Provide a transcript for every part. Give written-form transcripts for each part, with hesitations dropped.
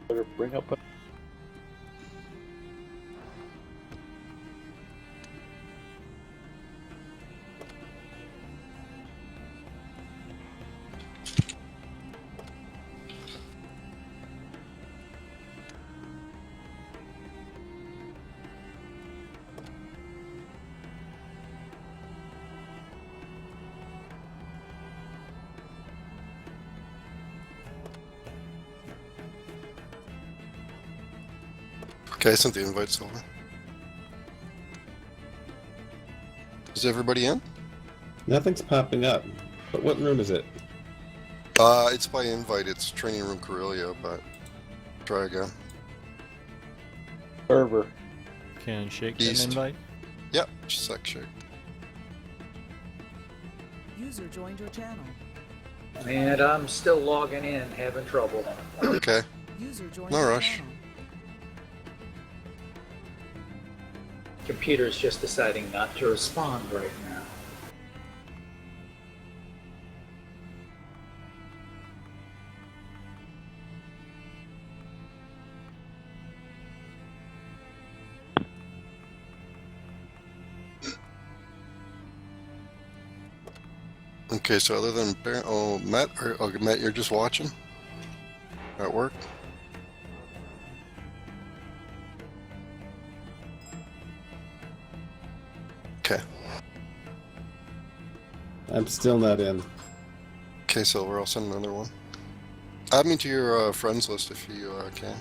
Better bring up a... Okay, I sent the invites over. Is everybody in? Nothing's popping up. But what room is it? It's by invite. It's Training Room Corellia, but try again. Server. Can shake East. an invite? Yep, just a sec, shake. User joined your channel. And I'm still logging in, having trouble. Okay, User joined No your rush. channel. Computer's just deciding not to respond right now. okay, so other than Matt, Matt, you're just watching at work? Okay. I'm still not in. Okay, Silver, I'll send another one. Add me to your friends list if you can.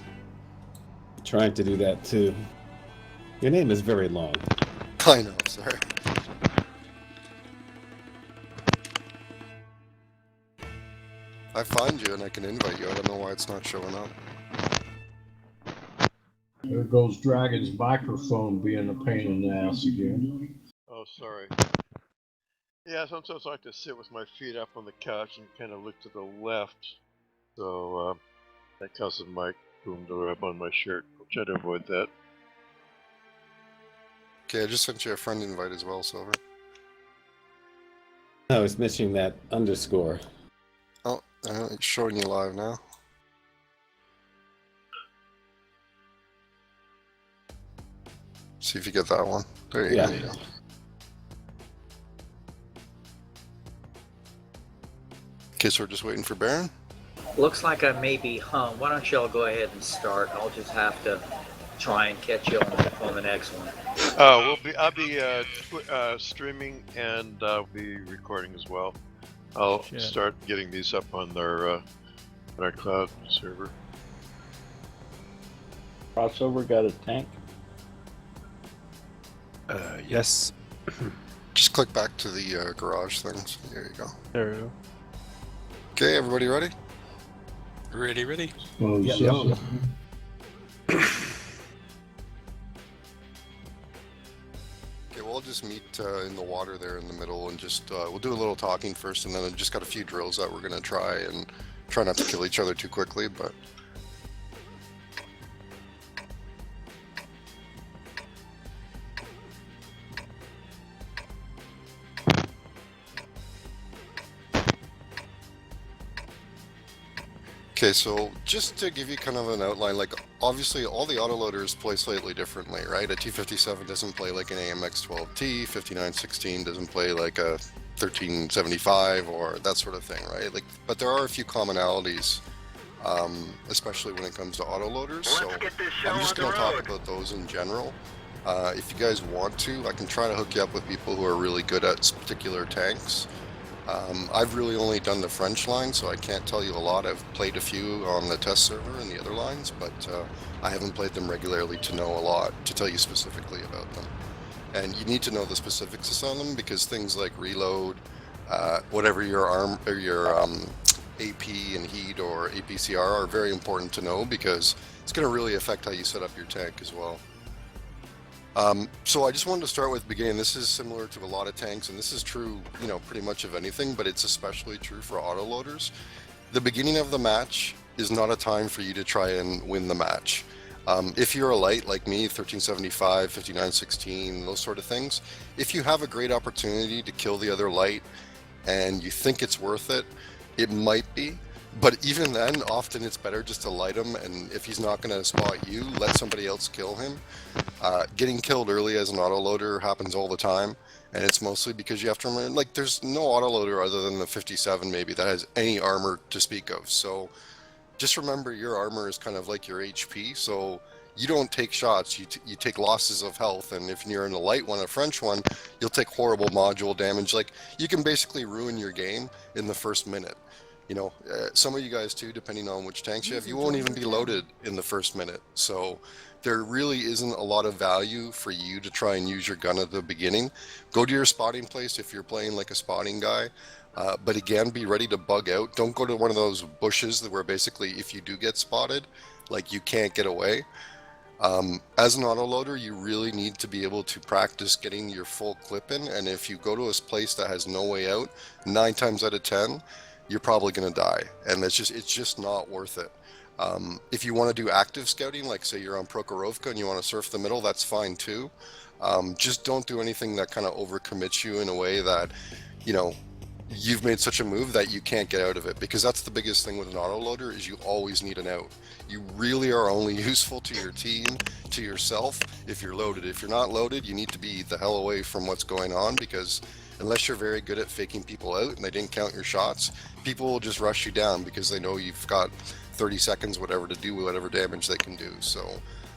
Trying to do that too. Your name is very long. I know, sorry. I find you and I can invite you. I don't know why it's not showing up. There goes Dragon's microphone being a pain in the ass again. Oh, sorry. Yeah, sometimes I like to sit with my feet up on the couch and kind of look to the left. So that causes my boom to rub on my shirt. I'll try to avoid that. Okay, I just sent you a friend invite as well, Silver. I was missing that underscore. Oh, it's showing you live now. See if you get that one. There you Yeah. go. Okay, so we're just waiting for Baron. Looks like I may be hung. Why don't y'all go ahead and start? I'll just have to try and catch you on the next one. I'll be streaming and I'll be recording as well. I'll Shit. start getting these up on our cloud server. Crossover got a tank. Yes. Just click back to the garage things. There you go. There we go. Okay, everybody ready? Ready? Oh, Yeah. so, Okay, we'll just meet in the water there in the middle and just we'll do a little talking first, and then I've just got a few drills that we're gonna try and try not to kill each other too quickly, but. Okay, so just to give you kind of an outline, like obviously all the autoloaders play slightly differently, right? A T57 doesn't play like an AMX-12T, 5916 doesn't play like a 1375 or that sort of thing, right? Like, but there are a few commonalities, especially when it comes to autoloaders. So I'm just going to talk about those in general. If you guys want to, I can try to hook you up with people who are really good at particular tanks. I've really only done the French line, so I can't tell you a lot. I've played a few on the test server and the other lines, but I haven't played them regularly to know a lot, to tell you specifically about them. And you need to know the specifics on them because things like reload, whatever your arm or your AP and heat or APCR are very important to know because it's going to really affect how you set up your tank as well. So I just wanted to start with beginning. This is similar to a lot of tanks, and this is true, you know, pretty much of anything, but it's especially true for autoloaders. The beginning of the match is not a time for you to try and win the match. If you're a light like me, 1375, 5916, those sort of things, if you have a great opportunity to kill the other light and you think it's worth it, it might be, But even then, often it's better just to light him, and if he's not going to spot you, let somebody else kill him. Getting killed early as an autoloader happens all the time, and it's mostly because you have to remember, like, there's no autoloader other than the 57 maybe that has any armor to speak of. So just remember your armor is kind of like your HP, so you don't take shots, you take losses of health, and if you're in a light one, a French one, you'll take horrible module damage. Like, you can basically ruin your game in the first minute. You know, some of you guys too, depending on which tanks you have, you won't even be loaded in the first minute. So there really isn't a lot of value for you to try and use your gun at the beginning. Go to your spotting place if you're playing like a spotting guy. But again, be ready to bug out. Don't go to one of those bushes that where basically if you do get spotted, like, you can't get away. As an autoloader, you really need to be able to practice getting your full clip in, and if you go to a place that has no way out, 9 times out of 10, you're probably going to die, and it's just not worth it. If you want to do active scouting, like say you're on Prokhorovka and you want to surf the middle, that's fine too. Just don't do anything that kind of overcommits you in a way that, you know, you've made such a move that you can't get out of it, because that's the biggest thing with an autoloader is you always need an out. You really are only useful to your team, to yourself, if you're loaded. If you're not loaded, you need to be the hell away from what's going on, because unless you're very good at faking people out and they didn't count your shots, people will just rush you down because they know you've got 30 seconds, whatever, to do whatever damage they can do. So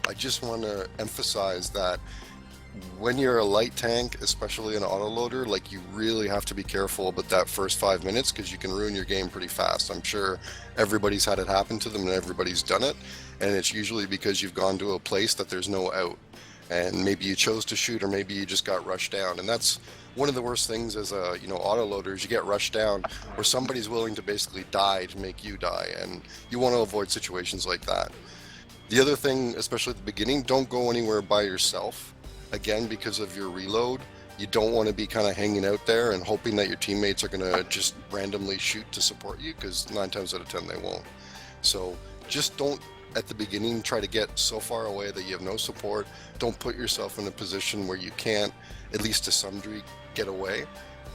I just want to emphasize that when you're a light tank, especially an autoloader, like, you really have to be careful about that first 5 minutes, because you can ruin your game pretty fast. I'm sure everybody's had it happen to them and everybody's done it, and it's usually because you've gone to a place that there's no out, and maybe you chose to shoot, or maybe you just got rushed down. And that's one of the worst things as a, you know, autoloader, is you get rushed down where somebody's willing to basically die to make you die, and you want to avoid situations like that. The other thing, especially at the beginning, don't go anywhere by yourself. Again, because of your reload, you don't want to be kind of hanging out there and hoping that your teammates are going to just randomly shoot to support you, because 9 times out of 10 they won't. So just don't, at the beginning, try to get so far away that you have no support. Don't put yourself in a position where you can't, at least to some degree, get away,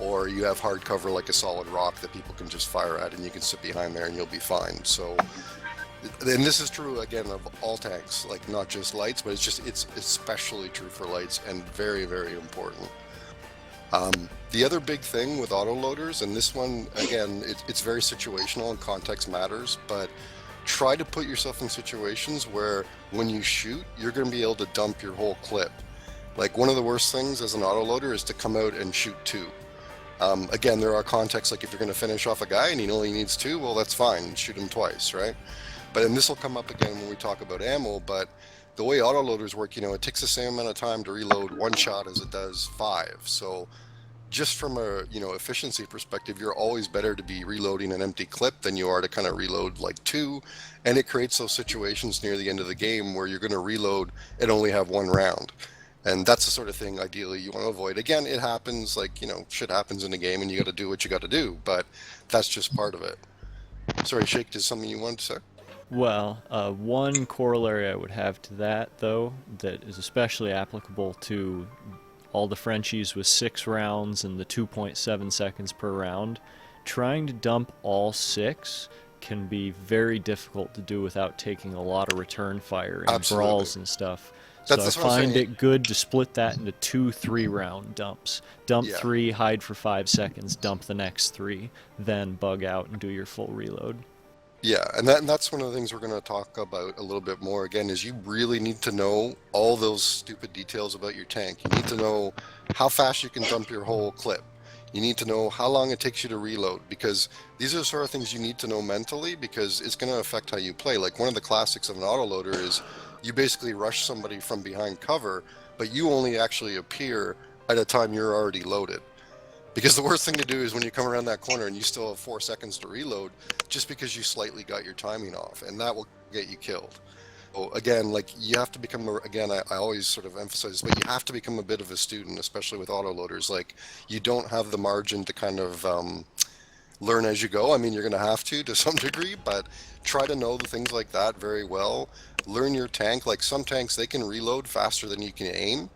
or you have hard cover like a solid rock that people can just fire at, and you can sit behind there and you'll be fine. So, and this is true again of all tanks, like not just lights, but it's especially true for lights, and very, very important. The other big thing with autoloaders, and this one again, it's very situational and context matters, but try to put yourself in situations where when you shoot, you're going to be able to dump your whole clip. Like, one of the worst things as an autoloader is to come out and shoot 2. Again, there are contexts, like if you're going to finish off a guy and he only needs 2, well, that's fine, shoot him twice, right? But, and this will come up again when we talk about ammo, but the way autoloaders work, you know, it takes the same amount of time to reload 1 shot as it does 5. So just from a, you know, efficiency perspective, you're always better to be reloading an empty clip than you are to kind of reload like 2. And it creates those situations near the end of the game where you're going to reload and only have 1 round. And that's the sort of thing, ideally, you want to avoid. Again, it happens, like, you know, shit happens in the game and you got to do what you got to do, but that's just part of it. Sorry, Shake, is something you wanted to say? Well, one corollary I would have to that, though, that is especially applicable to all the Frenchies with 6 rounds and the 2.7 seconds per round, trying to dump all 6 can be very difficult to do without taking a lot of return fire and brawls and stuff. So I find it good to split that into 2 3-round dumps. Dump 3, hide for 5 seconds, dump the next 3, then bug out and do your full reload. Yeah, and that's one of the things we're going to talk about a little bit more again, is you really need to know all those stupid details about your tank. You need to know how fast you can dump your whole clip. You need to know how long it takes you to reload, because these are the sort of things you need to know mentally, because it's going to affect how you play. Like, one of the classics of an autoloader is you basically rush somebody from behind cover, but you only actually appear at a time you're already loaded. Because the worst thing to do is when you come around that corner and you still have 4 seconds to reload, just because you slightly got your timing off, and that will get you killed. So again, like, you have to become, again, I always sort of emphasize, but you have to become a bit of a student, especially with autoloaders. Like, you don't have the margin to kind of learn as you go. I mean, you're going to have to some degree, but try to know the things like that very well. Learn your tank. Like, some tanks, they can reload faster than you can aim.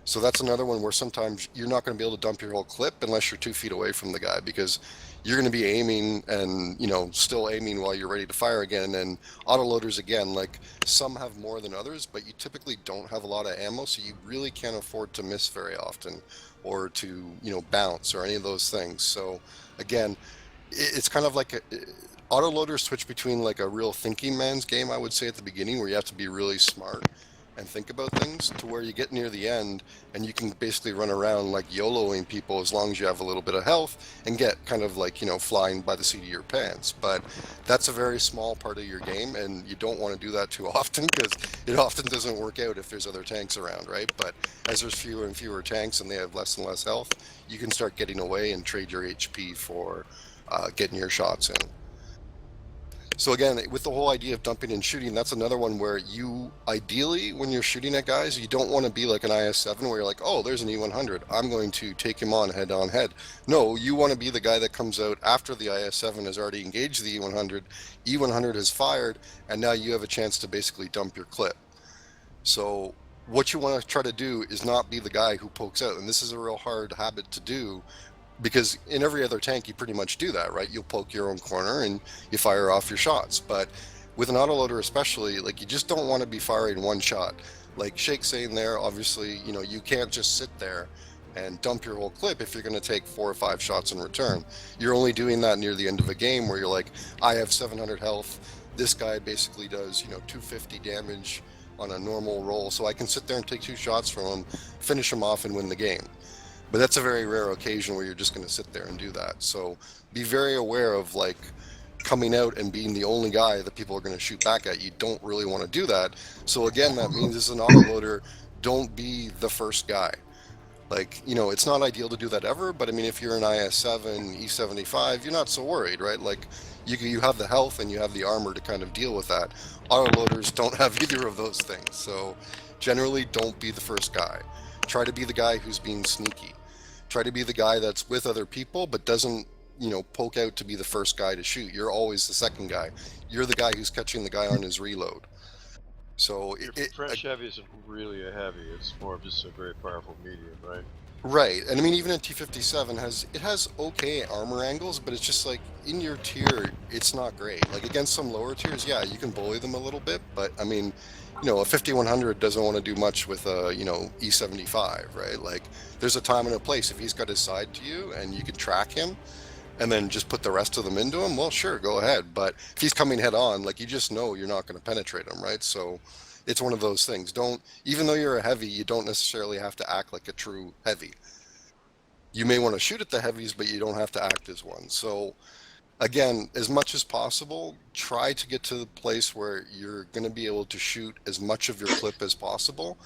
So that's another one where sometimes you're not going to be able to dump your whole clip unless you're 2 feet away from the guy, because you're going to be aiming and, still aiming while you're ready to fire again. And autoloaders, again, like some have more than others, but you typically don't have a lot of ammo, so you really can't afford to miss very often or to, bounce or any of those things. So again, it's kind of like autoloaders switch between like a real thinking man's game, I would say, at the beginning, where you have to be really smart and think about things, to where you get near the end and you can basically run around like YOLOing people as long as you have a little bit of health and get kind of like, flying by the seat of your pants. But that's a very small part of your game, and you don't want to do that too often, because it often doesn't work out if there's other tanks around, right? But as there's fewer and fewer tanks and they have less and less health, you can start getting away and trade your HP for getting your shots in. So again, with the whole idea of dumping and shooting, that's another one where you, ideally, when you're shooting at guys, you don't want to be like an IS-7 where you're like, oh, there's an E100, I'm going to take him on head. No, you want to be the guy that comes out after the IS-7 has already engaged the E100, E100 has fired, and now you have a chance to basically dump your clip. So what you want to try to do is not be the guy who pokes out, and this is a real hard habit to do, because in every other tank you pretty much do that, right? You'll poke your own corner and you fire off your shots. But with an autoloader especially, like, you just don't want to be firing one shot. Like Shake's saying there, obviously, you can't just sit there and dump your whole clip if you're going to take 4 or 5 shots in return. You're only doing that near the end of a game where you're like, I have 700 health, this guy basically does 250 damage on a normal roll, so I can sit there and take 2 shots from him, finish him off, and win the game. But that's a very rare occasion where you're just going to sit there and do that. So be very aware of like coming out and being the only guy that people are going to shoot back at. You don't really want to do that. So again, that means as an autoloader, don't be the first guy. Like, it's not ideal to do that ever, but I mean, if you're an IS-7, E75, you're not so worried, right? Like, you have the health and you have the armor to kind of deal with that. Autoloaders don't have either of those things. So generally, don't be the first guy. Try to be the guy who's being sneaky. Try to be the guy that's with other people but doesn't, poke out to be the first guy to shoot. You're always the second guy. You're the guy who's catching the guy on his reload. So Your French heavy isn't really a heavy. It's more of just a very powerful medium, right? Right, and I mean, even a T-57 has okay armor angles, but it's just like in your tier, it's not great. Like against some lower tiers, yeah, you can bully them a little bit, but I mean, a 5100 doesn't want to do much with a E75, right? Like there's a time and a place. If he's got his side to you and you can track him, and then just put the rest of them into him, well, sure, go ahead. But if he's coming head on, like, you just know you're not going to penetrate him, right? So it's one of those things. Even though you're a heavy, you don't necessarily have to act like a true heavy. You may want to shoot at the heavies, but you don't have to act as one. So again, as much as possible, try to get to the place where you're going to be able to shoot as much of your clip as possible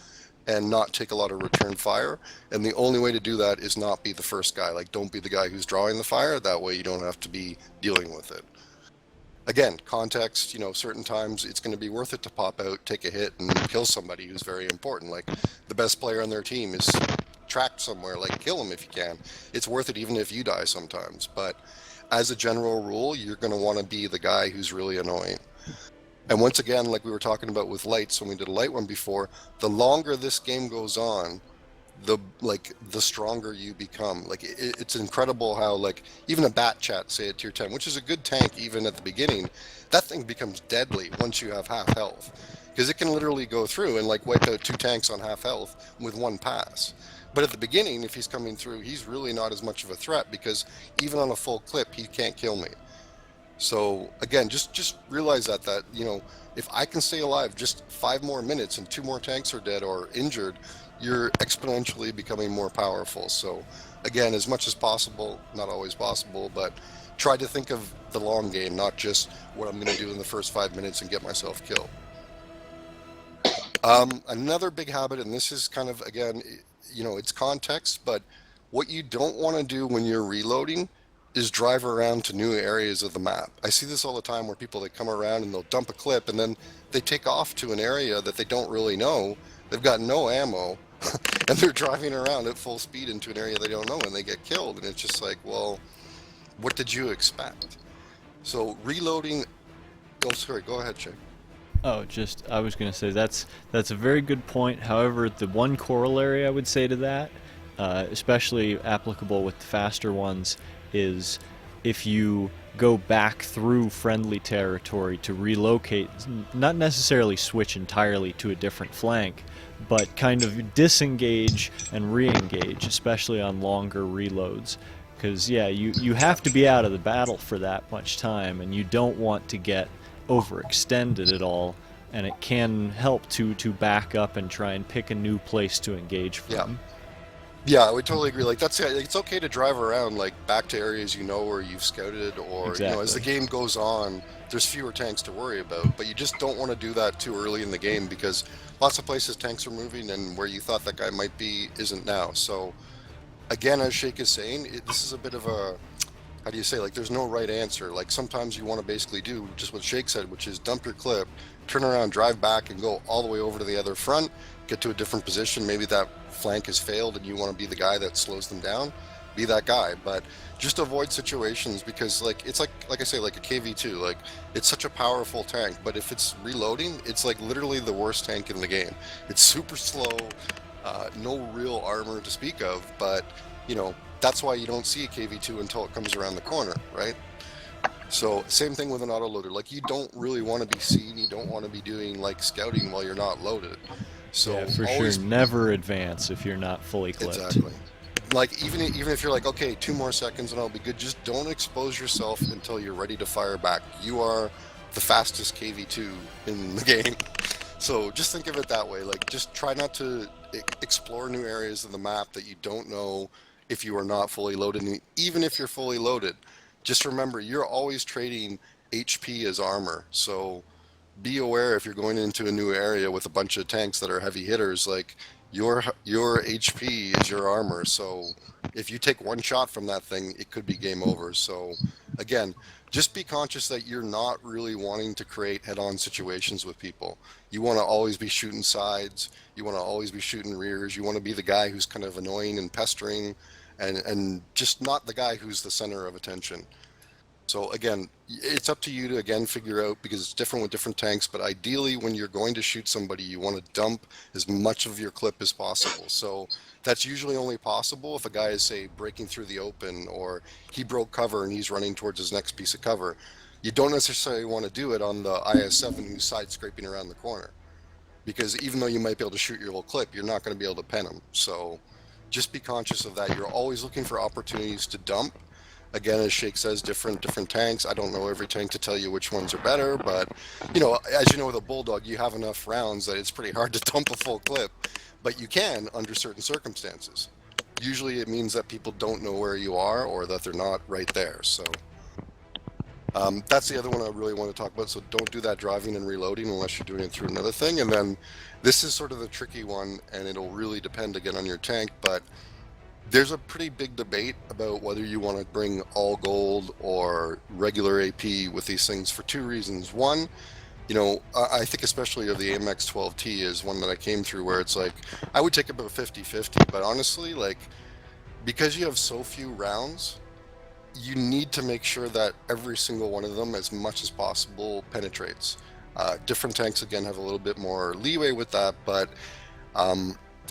and not take a lot of return fire. And the only way to do that is not be the first guy. Like, don't be the guy who's drawing the fire. That way you don't have to be dealing with it. Again, context, certain times it's going to be worth it to pop out, take a hit, and kill somebody who's very important. Like, the best player on their team is tracked somewhere. Like, kill him if you can. It's worth it even if you die sometimes. But as a general rule, you're going to want to be the guy who's really annoying. And once again, like we were talking about with lights when we did a light one before, the longer this game goes on, the stronger you become. Like, it's incredible how, like, even a bat chat, say at tier 10, which is a good tank even at the beginning, that thing becomes deadly once you have half health, because it can literally go through and like wipe out 2 tanks on half health with 1 pass. But at the beginning, if he's coming through, he's really not as much of a threat, because even on a full clip, he can't kill me. So again, just realize that if I can stay alive just 5 more minutes and 2 more tanks are dead or injured, you're exponentially becoming more powerful. So again, as much as possible, not always possible, but try to think of the long game, not just what I'm going to do in the first 5 minutes and get myself killed. Another big habit, and this is kind of, again, it's context, but what you don't want to do when you're reloading is drive around to new areas of the map. I see this all the time where people, they come around and they'll dump a clip and then they take off to an area that they don't really know. They've got no ammo and they're driving around at full speed into an area they don't know and they get killed. And it's just like, well, what did you expect? So reloading, oh, sorry, go ahead, Shay. Oh, I was going to say that's a very good point. However, the one corollary I would say to that, especially applicable with the faster ones, is if you go back through friendly territory to relocate, not necessarily switch entirely to a different flank, but kind of disengage and re-engage, especially on longer reloads. Because, yeah, you have to be out of the battle for that much time, and you don't want to get overextended at all, and it can help to back up and try and pick a new place to engage from. Yeah, I would totally agree. Like that's it's okay to drive around like back to areas you know where you've scouted, or you know, as the game goes on, there's fewer tanks to worry about. But you just don't want to do that too early in the game because lots of places tanks are moving, and where you thought that guy might be isn't now. So again, as Shake is saying, this is a bit of a, how do you say, like there's no right answer. Like sometimes you want to basically do just what Shake said, which is dump your clip, turn around, drive back, and go all the way over to the other front, get to a different position. Maybe that flank has failed and you want to be the guy that slows them down, be that guy. But just avoid situations because like it's like I say, like a KV2, like it's such a powerful tank, but if it's reloading, it's like literally the worst tank in the game. It's super slow, no real armor to speak of, but you know, that's why you don't see a KV2 until it comes around the corner, right? So same thing with an autoloader. Like you don't really want to be seen. You don't want to be doing like scouting while you're not loaded. So yeah, for sure, never advance if you're not fully clipped. Exactly. Like even if you're like, okay, 2 more seconds and I'll be good, just don't expose yourself until you're ready to fire back. You are the fastest KV2 in the game. So just think of it that way. Like just try not to explore new areas of the map that you don't know if you are not fully loaded. And even if you're fully loaded, just remember you're always trading HP as armor. So be aware if you're going into a new area with a bunch of tanks that are heavy hitters, like your HP is your armor. So if you take one shot from that thing, it could be game over. So again, just be conscious that you're not really wanting to create head-on situations with people. You want to always be shooting sides. You want to always be shooting rears. You want to be the guy who's kind of annoying and pestering and just not the guy who's the center of attention. So again, it's up to you to, again, figure out, because it's different with different tanks, but ideally when you're going to shoot somebody, you want to dump as much of your clip as possible. So that's usually only possible if a guy is, say, breaking through the open, or he broke cover and he's running towards his next piece of cover. You don't necessarily want to do it on the IS-7 who's side scraping around the corner, because even though you might be able to shoot your whole clip, you're not going to be able to pen him. So just be conscious of that. You're always looking for opportunities to dump. Again, as Shake says, different tanks. I don't know every tank to tell you which ones are better, but you know, as you know, with a Bulldog, you have enough rounds that it's pretty hard to dump a full clip, but you can under certain circumstances. Usually it means that people don't know where you are or that they're not right there. So that's the other one I really want to talk about. So don't do that driving and reloading unless you're doing it through another thing. And then this is sort of the tricky one, and it'll really depend again on your tank, but there's a pretty big debate about whether you want to bring all gold or regular AP with these things for 2 reasons. One, you know, I think especially of the AMX 12T is one that I came through where it's like, I would take about 50-50, but honestly, like, because you have so few rounds, you need to make sure that every single one of them, as much as possible, penetrates. Different tanks, again, have a little bit more leeway with that, but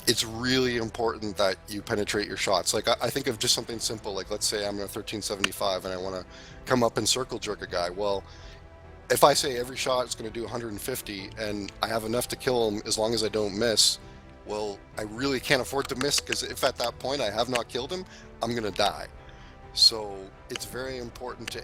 it's really important that you penetrate your shots. Like I think of just something simple, like let's say I'm in a 1375 and I want to come up and circle jerk a guy. Well, if I say every shot is going to do 150 and I have enough to kill him as long as I don't miss, well, I really can't afford to miss, because if at that point I have not killed him, I'm going to die. So it's very important to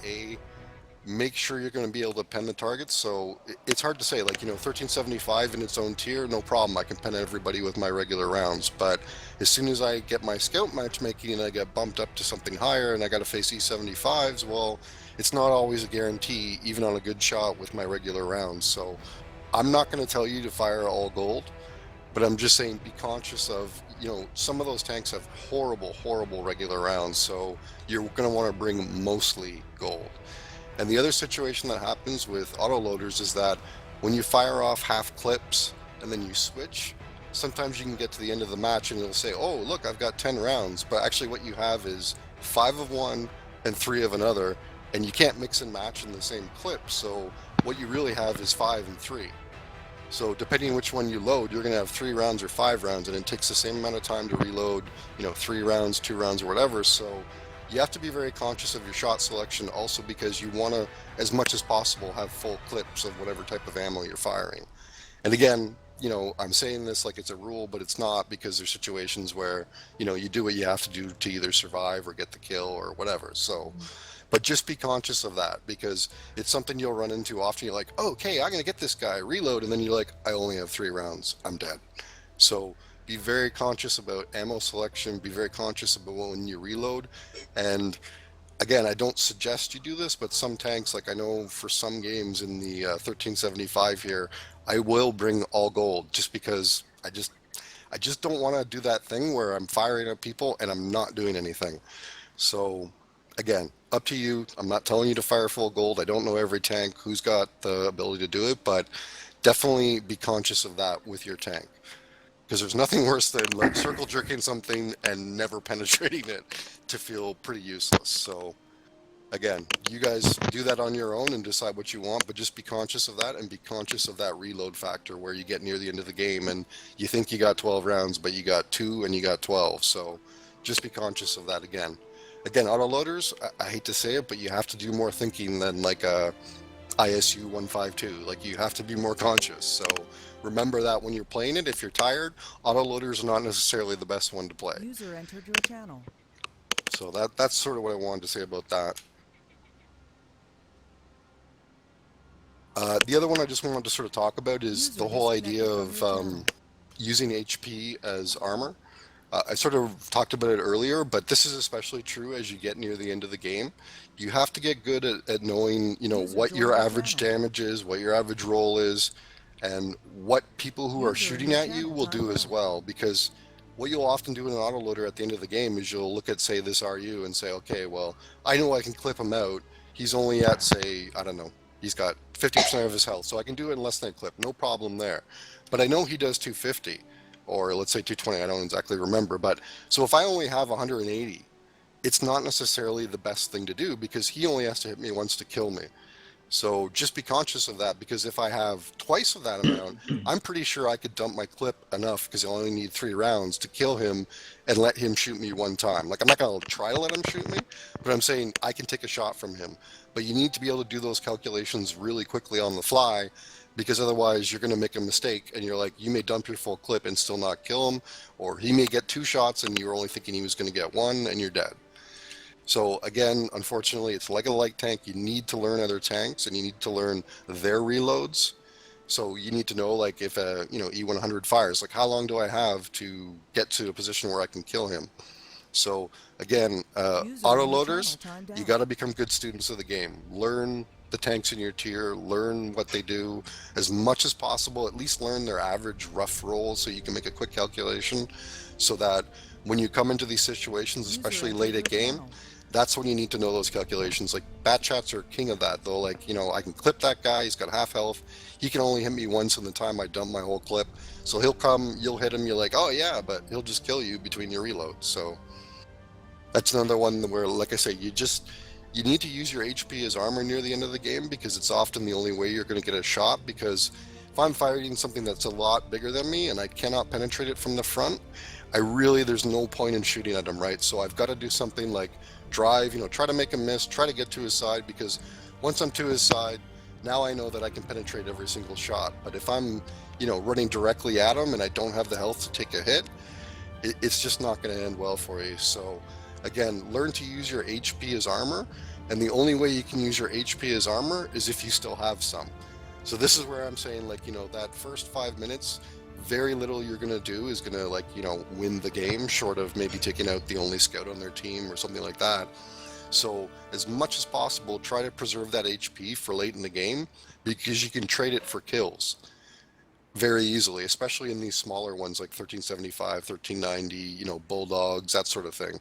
make sure you're going to be able to pen the targets. So it's hard to say, like, you know, 1375 in its own tier, no problem, I can pen everybody with my regular rounds. But as soon as I get my scout matchmaking and I get bumped up to something higher and I got to face E75s, well, it's not always a guarantee, even on a good shot with my regular rounds. So I'm not going to tell you to fire all gold, but I'm just saying be conscious of, you know, some of those tanks have horrible regular rounds, so you're going to want to bring mostly gold. And the other situation that happens with autoloaders is that when you fire off half clips and then you switch, sometimes you can get to the end of the match and it'll say, oh, look, I've got 10 rounds. But actually what you have is 5 of one and 3 of another, and you can't mix and match in the same clip. So what you really have is 5 and 3. So depending on which one you load, you're going to have 3 rounds or 5 rounds, and it takes the same amount of time to reload, 3 rounds, 2 rounds, or whatever. So you have to be very conscious of your shot selection also, because you want to, as much as possible, have full clips of whatever type of ammo you're firing. And again, I'm saying this like it's a rule, but it's not, because there's situations where, you do what you have to do to either survive or get the kill or whatever. So, but just be conscious of that, because it's something you'll run into often. You're like, oh, okay, I'm going to get this guy, reload. And then you're like, I only have 3 rounds. I'm dead. So be very conscious about ammo selection. Be very conscious about when you reload. And again, I don't suggest you do this, but some tanks, like I know for some games in the 1375 here, I will bring all gold, just because I just don't want to do that thing where I'm firing at people and I'm not doing anything. So again, up to you. I'm not telling you to fire full gold. I don't know every tank who's got the ability to do it, but definitely be conscious of that with your tank. Because there's nothing worse than like circle jerking something and never penetrating it to feel pretty useless. So again, you guys do that on your own and decide what you want, but just be conscious of that, and be conscious of that reload factor where you get near the end of the game and you think you got 12 rounds, but you got 2 and you got 12. So just be conscious of that again. Again, autoloaders, I hate to say it, but you have to do more thinking than like a ISU 152. Like, you have to be more conscious. So remember that when you're playing it. If you're tired, autoloaders are not necessarily the best one to play. User entered your channel. So that's sort of what I wanted to say about that. The other one I just wanted to sort of talk about is the whole idea of using HP as armor. I sort of talked about it earlier, but this is especially true as you get near the end of the game. You have to get good at knowing, what your average damage is, what your average roll is, and what people who are shooting at you will do as well. Because what you'll often do in an autoloader at the end of the game is you'll look at, say, this RU and say, okay, well, I know I can clip him out. He's only at, say, I don't know, he's got 50% of his health, so I can do it in less than a clip, no problem there. But I know he does 250. Or let's say 220, I don't exactly remember. But so if I only have 180, it's not necessarily the best thing to do, because he only has to hit me once to kill me. So just be conscious of that, because if I have twice of that amount, I'm pretty sure I could dump my clip enough, because I only need 3 rounds to kill him and let him shoot me one time. Like, I'm not going to try to let him shoot me, but I'm saying I can take a shot from him. But you need to be able to do those calculations really quickly on the fly, because otherwise you're going to make a mistake, and you're like, you may dump your full clip and still not kill him, or he may get 2 shots and you're only thinking he was going to get 1 and you're dead. So again, unfortunately, it's like a light tank. You need to learn other tanks, and you need to learn their reloads. So you need to know, like, if a E100 fires, like, how long do I have to get to a position where I can kill him? So again, autoloaders, you got to become good students of the game. Learn the tanks in your tier, learn what they do as much as possible. At least learn their average rough roll, so you can make a quick calculation, so that when you come into these situations, especially late at game, that's when you need to know those calculations. Like, bat chats are king of that, though. Like, I can clip that guy, he's got half health, he can only hit me once in the time I dump my whole clip. So he'll come, you'll hit him, you're like, oh yeah, but he'll just kill you between your reloads. So that's another one where, like I say, you need to use your HP as armor near the end of the game, because it's often the only way you're going to get a shot. Because if I'm firing something that's a lot bigger than me and I cannot penetrate it from the front, there's no point in shooting at him, right? So I've got to do something like drive, try to make him miss, try to get to his side, because once I'm to his side, now I know that I can penetrate every single shot. But if I'm, running directly at him and I don't have the health to take a hit, it's just not going to end well for you. So again, learn to use your HP as armor, and the only way you can use your HP as armor is if you still have some. So this is where I'm saying, like, that first 5 minutes, very little you're going to do is going to, win the game, short of maybe taking out the only scout on their team or something like that. So as much as possible, try to preserve that HP for late in the game, because you can trade it for kills very easily, especially in these smaller ones like 1375, 1390, bulldogs, that sort of thing,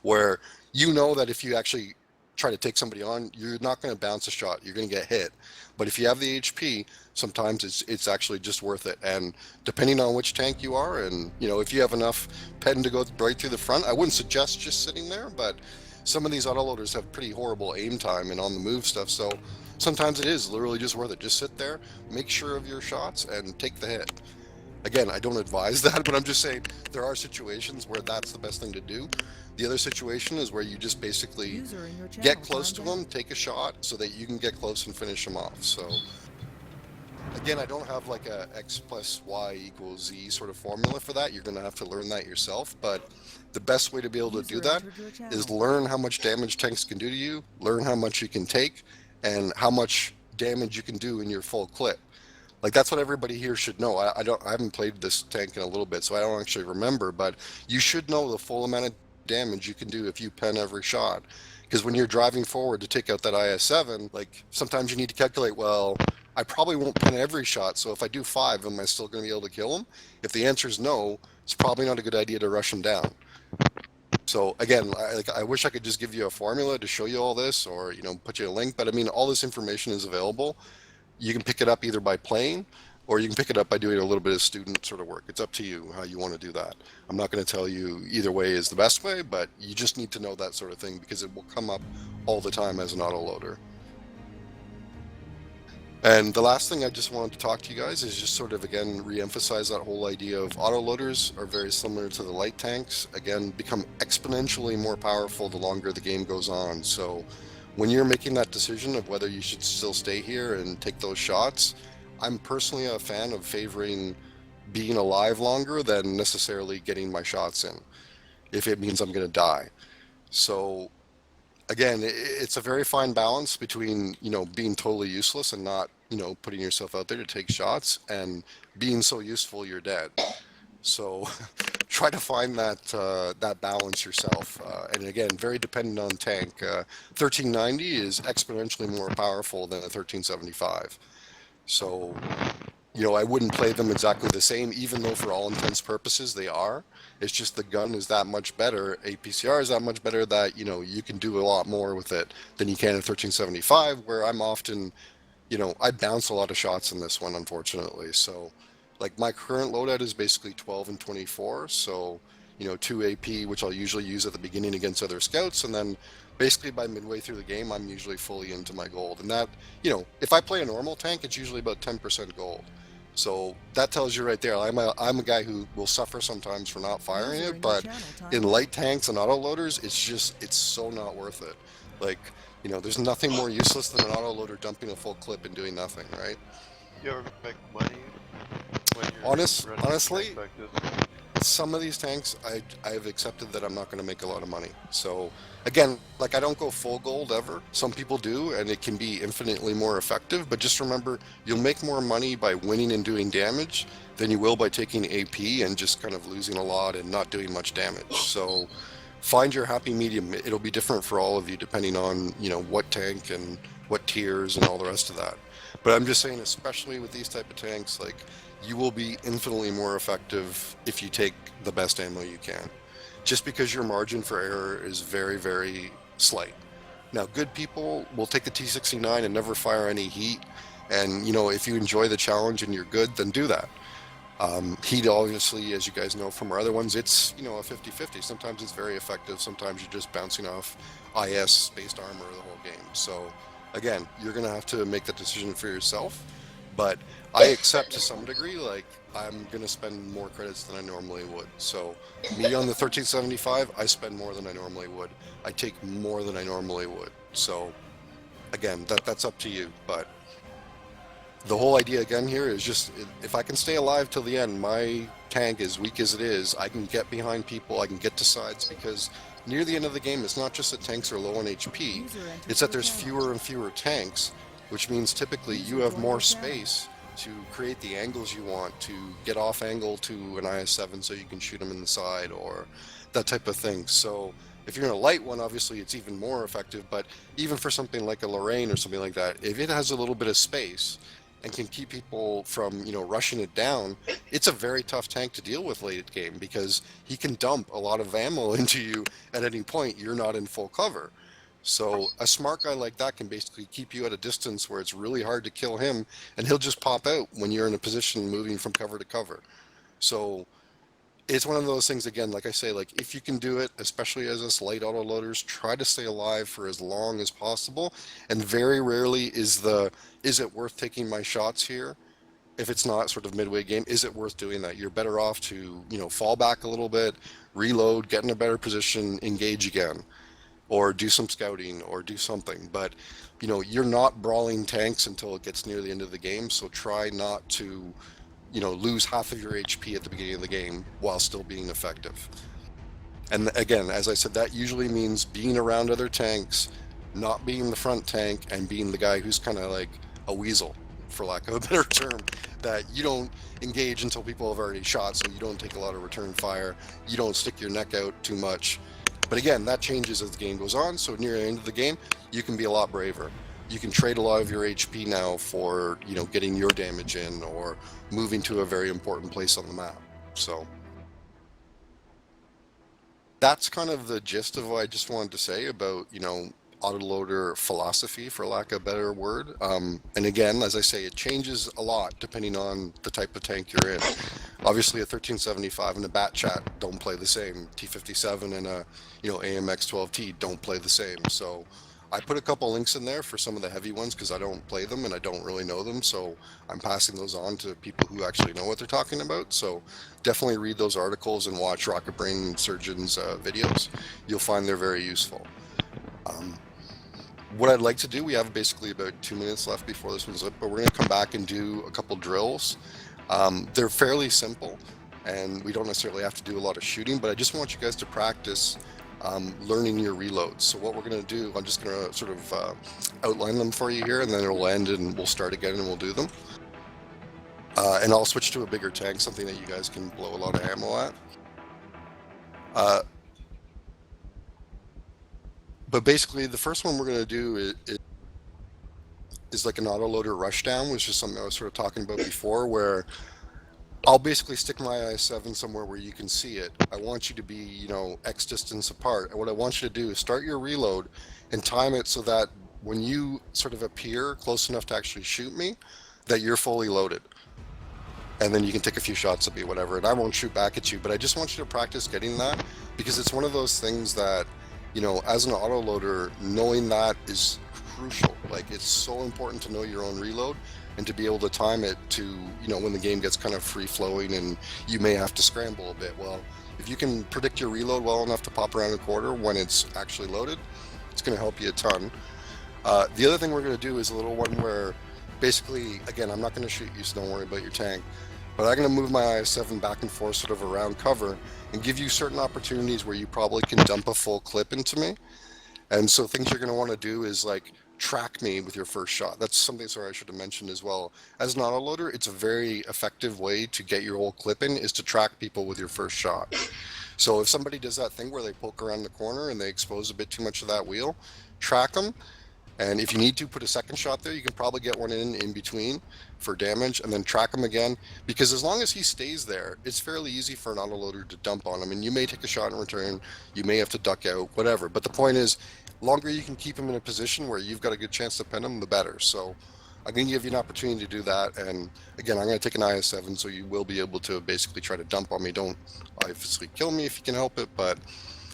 where that if you actually try to take somebody on, you're not going to bounce a shot, you're going to get hit. But if you have the HP, sometimes it's actually just worth it. And depending on which tank you are, and if you have enough pen to go right through the front, I wouldn't suggest just sitting there, but some of these autoloaders have pretty horrible aim time and on the move stuff. So sometimes it is literally just worth it. Just sit there, make sure of your shots, and take the hit. Again, I don't advise that, but I'm just saying there are situations where that's the best thing to do. The other situation is where you just basically User in your channel get close to timed out. them, take a shot, so that you can get close and finish them off. So, again, I don't have like a X plus Y equals Z sort of formula for that. You're going to have to learn that yourself. But the best way to be able to do User that entered your is channel. learn how much damage tanks can do to you, learn how much you can take, and how much damage you can do in your full clip. Like that's what everybody here should know. I haven't played this tank in a little bit, so I don't actually remember, but you should know the full amount of damage you can do if you pen every shot. Because when you're driving forward to take out that IS-7, like sometimes you need to calculate, well, I probably won't pen every shot, so if I do 5, am I still going to be able to kill him? If the answer is no, it's probably not a good idea to rush him down. So again, I wish I could just give you a formula to show you all this, or put you a link. But I mean, all this information is available. You can pick it up either by playing, or you can pick it up by doing a little bit of student sort of work. It's up to you how you want to do that. I'm not going to tell you either way is the best way, but you just need to know that sort of thing because it will come up all the time as an autoloader. And the last thing I just wanted to talk to you guys is just sort of, again, re-emphasize that whole idea of autoloaders are very similar to the light tanks. Again, become exponentially more powerful the longer the game goes on. So when you're making that decision of whether you should still stay here and take those shots, I'm personally a fan of favoring being alive longer than necessarily getting my shots in, if it means I'm going to die. So again, it's a very fine balance between, being totally useless and not, putting yourself out there to take shots, and being so useful you're dead. So try to find that balance yourself. And again, very dependent on tank. 1390 is exponentially more powerful than a 1375. So, I wouldn't play them exactly the same, even though for all intents purposes they are. It's just the gun is that much better. APCR is that much better that, you can do a lot more with it than you can in 1375, where I'm often, I bounce a lot of shots in this one, unfortunately. So, like my current loadout is basically 12 and 24. So, 2 AP, which I'll usually use at the beginning against other scouts. And then basically by midway through the game, I'm usually fully into my gold. And that, if I play a normal tank, it's usually about 10% gold. So that tells you right there, I'm a guy who will suffer sometimes for not firing User it, in your but channel timed in out. light tanks and autoloaders, it's so not worth it. Like, there's nothing more useless than an autoloader dumping a full clip and doing nothing, right? You ever make money when you're running a Honestly, tank like this? some of these tanks, I have accepted that I'm not going to make a lot of money. So again, like I don't go full gold ever. Some people do, and it can be infinitely more effective. But just remember, you'll make more money by winning and doing damage than you will by taking AP and just kind of losing a lot and not doing much damage. So find your happy medium. It'll be different for all of you depending on, what tank and what tiers and all the rest of that. But I'm just saying, especially with these type of tanks, like you will be infinitely more effective if you take the best ammo you can. Just because your margin for error is very, very slight. Now, good people will take the T69 and never fire any heat. And, if you enjoy the challenge and you're good, then do that. Heat, obviously, as you guys know from our other ones, it's, a 50-50. Sometimes it's very effective. Sometimes you're just bouncing off IS-based armor the whole game. So, again, you're going to have to make that decision for yourself. But I accept to some degree, like, I'm going to spend more credits than I normally would. So, me on the 1375, I spend more than I normally would. I take more than I normally would. So, again, that's up to you. But the whole idea again here is just, if I can stay alive till the end, my tank, as weak as it is, I can get behind people, I can get to sides, because near the end of the game, it's not just that tanks are low on HP, User entered it's that your there's channel. fewer and fewer tanks, which means typically you have more space to create the angles you want, to get off angle to an IS-7 so you can shoot them in the side, or that type of thing. So if you're in a light one, obviously it's even more effective, but even for something like a Lorraine or something like that, if it has a little bit of space and can keep people from, rushing it down, it's a very tough tank to deal with late game, because he can dump a lot of ammo into you at any point you're not in full cover. So a smart guy like that can basically keep you at a distance where it's really hard to kill him, and he'll just pop out when you're in a position moving from cover to cover. So it's one of those things, again, like I say, like if you can do it, especially as us light autoloaders, try to stay alive for as long as possible. And very rarely is it worth taking my shots here? If it's not sort of midway game, is it worth doing that? You're better off to, fall back a little bit, reload, get in a better position, engage again, or do some scouting or do something. But, you're not brawling tanks until it gets near the end of the game. So try not to, lose half of your HP at the beginning of the game while still being effective. And again, as I said, that usually means being around other tanks, not being the front tank, and being the guy who's kind of like a weasel, for lack of a better term, that you don't engage until people have already shot, so you don't take a lot of return fire, you don't stick your neck out too much. But again, that changes as the game goes on, so near the end of the game, you can be a lot braver. You can trade a lot of your HP now for, getting your damage in or moving to a very important place on the map. So that's kind of the gist of what I just wanted to say about, autoloader philosophy, for lack of a better word. And again, as I say, it changes a lot depending on the type of tank you're in. Obviously, a 1375 and a Bat Chat don't play the same. T57 and a AMX 12T don't play the same. So I put a couple links in there for some of the heavy ones because I don't play them and I don't really know them. So I'm passing those on to people who actually know what they're talking about. So definitely read those articles and watch Rocket Brain Surgeon's videos. You'll find they're very useful. What I'd like to do, we have basically about 2 minutes left before this one's up, but we're going to come back and do a couple drills. They're fairly simple, and we don't necessarily have to do a lot of shooting, but I just want you guys to practice learning your reloads. So what we're going to do, I'm just going to sort of outline them for you here, and then it'll end, and we'll start again, and we'll do them. And I'll switch to a bigger tank, something that you guys can blow a lot of ammo at. But basically, the first one we're going to do is like an autoloader rushdown, which is something I was sort of talking about before, where I'll basically stick my IS-7 somewhere where you can see it. I want you to be, X distance apart. And what I want you to do is start your reload and time it so that when you sort of appear close enough to actually shoot me, that you're fully loaded. And then you can take a few shots at me, whatever, and I won't shoot back at you. But I just want you to practice getting that, because it's one of those things that, as an autoloader, knowing that is crucial. Like, it's so important to know your own reload and to be able to time it to, when the game gets kind of free-flowing and you may have to scramble a bit. Well, if you can predict your reload well enough to pop around a quarter when it's actually loaded, it's going to help you a ton. The other thing we're going to do is a little one where, basically, again, I'm not going to shoot you, so don't worry about your tank, but I'm going to move my IS-7 back and forth sort of around cover and give you certain opportunities where you probably can dump a full clip into me. And so things you're going to want to do is like track me with your first shot. That's something, sorry, I should have mentioned as well. As an autoloader, it's a very effective way to get your whole clip in, is to track people with your first shot. So if somebody does that thing where they poke around the corner and they expose a bit too much of that wheel, track them. And if you need to put a second shot there, you can probably get one in between for damage and then track him again. Because as long as he stays there, it's fairly easy for an autoloader to dump on him. And you may take a shot in return, you may have to duck out, whatever. But the point is, longer you can keep him in a position where you've got a good chance to pin him, the better. So I'm going to give you an opportunity to do that. And again, I'm going to take an IS-7, so you will be able to basically try to dump on me. Don't obviously kill me if you can help it, but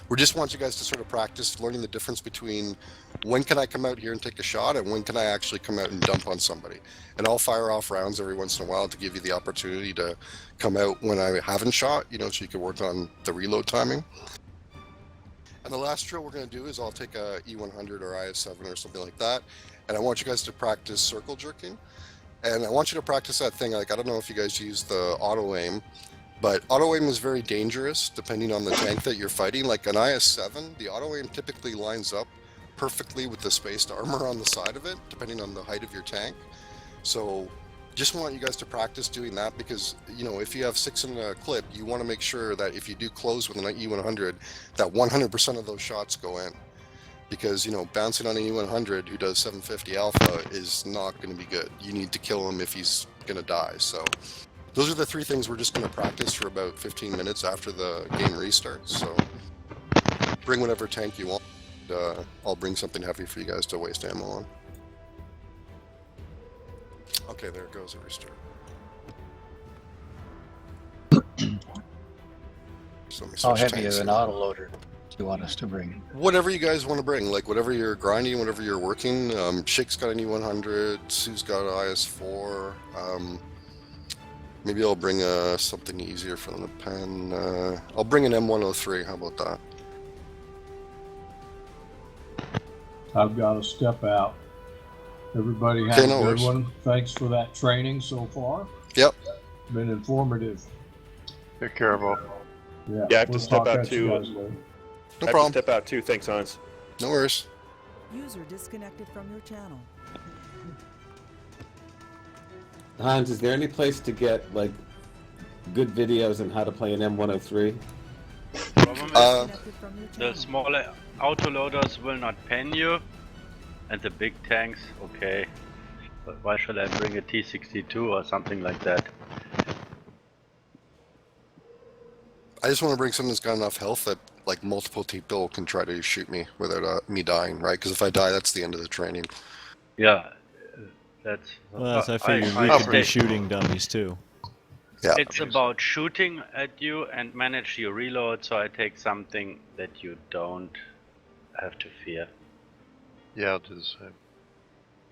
we just want you guys to sort of practice learning the difference between when can I come out here and take a shot and when can I actually come out and dump on somebody. And I'll fire off rounds every once in a while to give you the opportunity to come out when I haven't shot, so you can work on the reload timing. And the last drill we're going to do is I'll take a E100 or IS-7 or something like that, and I want you guys to practice circle jerking. And I want you to practice that thing, like, I don't know if you guys use the auto aim, but auto aim is very dangerous depending on the tank that you're fighting. Like an IS-7, the auto aim typically lines up perfectly with the spaced armor on the side of it, depending on the height of your tank. So just want you guys to practice doing that, because if you have 6 in a clip, you want to make sure that if you do close with an E100, that 100% of those shots go in. Because bouncing on an E100 who does 750 alpha is not going to be good. You need to kill him if he's going to die. So those are the 3 things we're just going to practice for about 15 minutes after the game restarts. So bring whatever tank you want. I'll bring something heavy for you guys to waste ammo on. Okay, there it goes, a restart. So let me How switch heavy tanks of an here. autoloader do you want us to bring? Whatever you guys want to bring, like whatever you're grinding, whatever you're working. Shake's got an E100, Sue's got an IS4. Maybe I'll bring something easier for them to pen. I'll bring an M103. How about that? I've got to step out. Everybody have Okay, a no good worries. one. Thanks for that training so far. Yep. Been informative. Take care, Mo. Yeah, Yeah, I have we'll to step talk out at you too. guys later. No I have problem. to step out too. Thanks, Hans. No worries. User disconnected from your channel. Hans, is there any place to get like good videos on how to play an M103? Problem is, Disconnected from your the channel. smaller autoloaders will not pen you, and the big tanks, okay. But why should I bring a T62 or something like that? I just want to bring something that's got enough health that like multiple people can try to shoot me without me dying, right? Because if I die, that's the end of the training. Yeah, that's. Well, I figured we I could be stay- shooting dummies too. Yeah. It's about shooting at you and manage your reload, so I take something that you don't have to fear. Yeah, I'll do the same.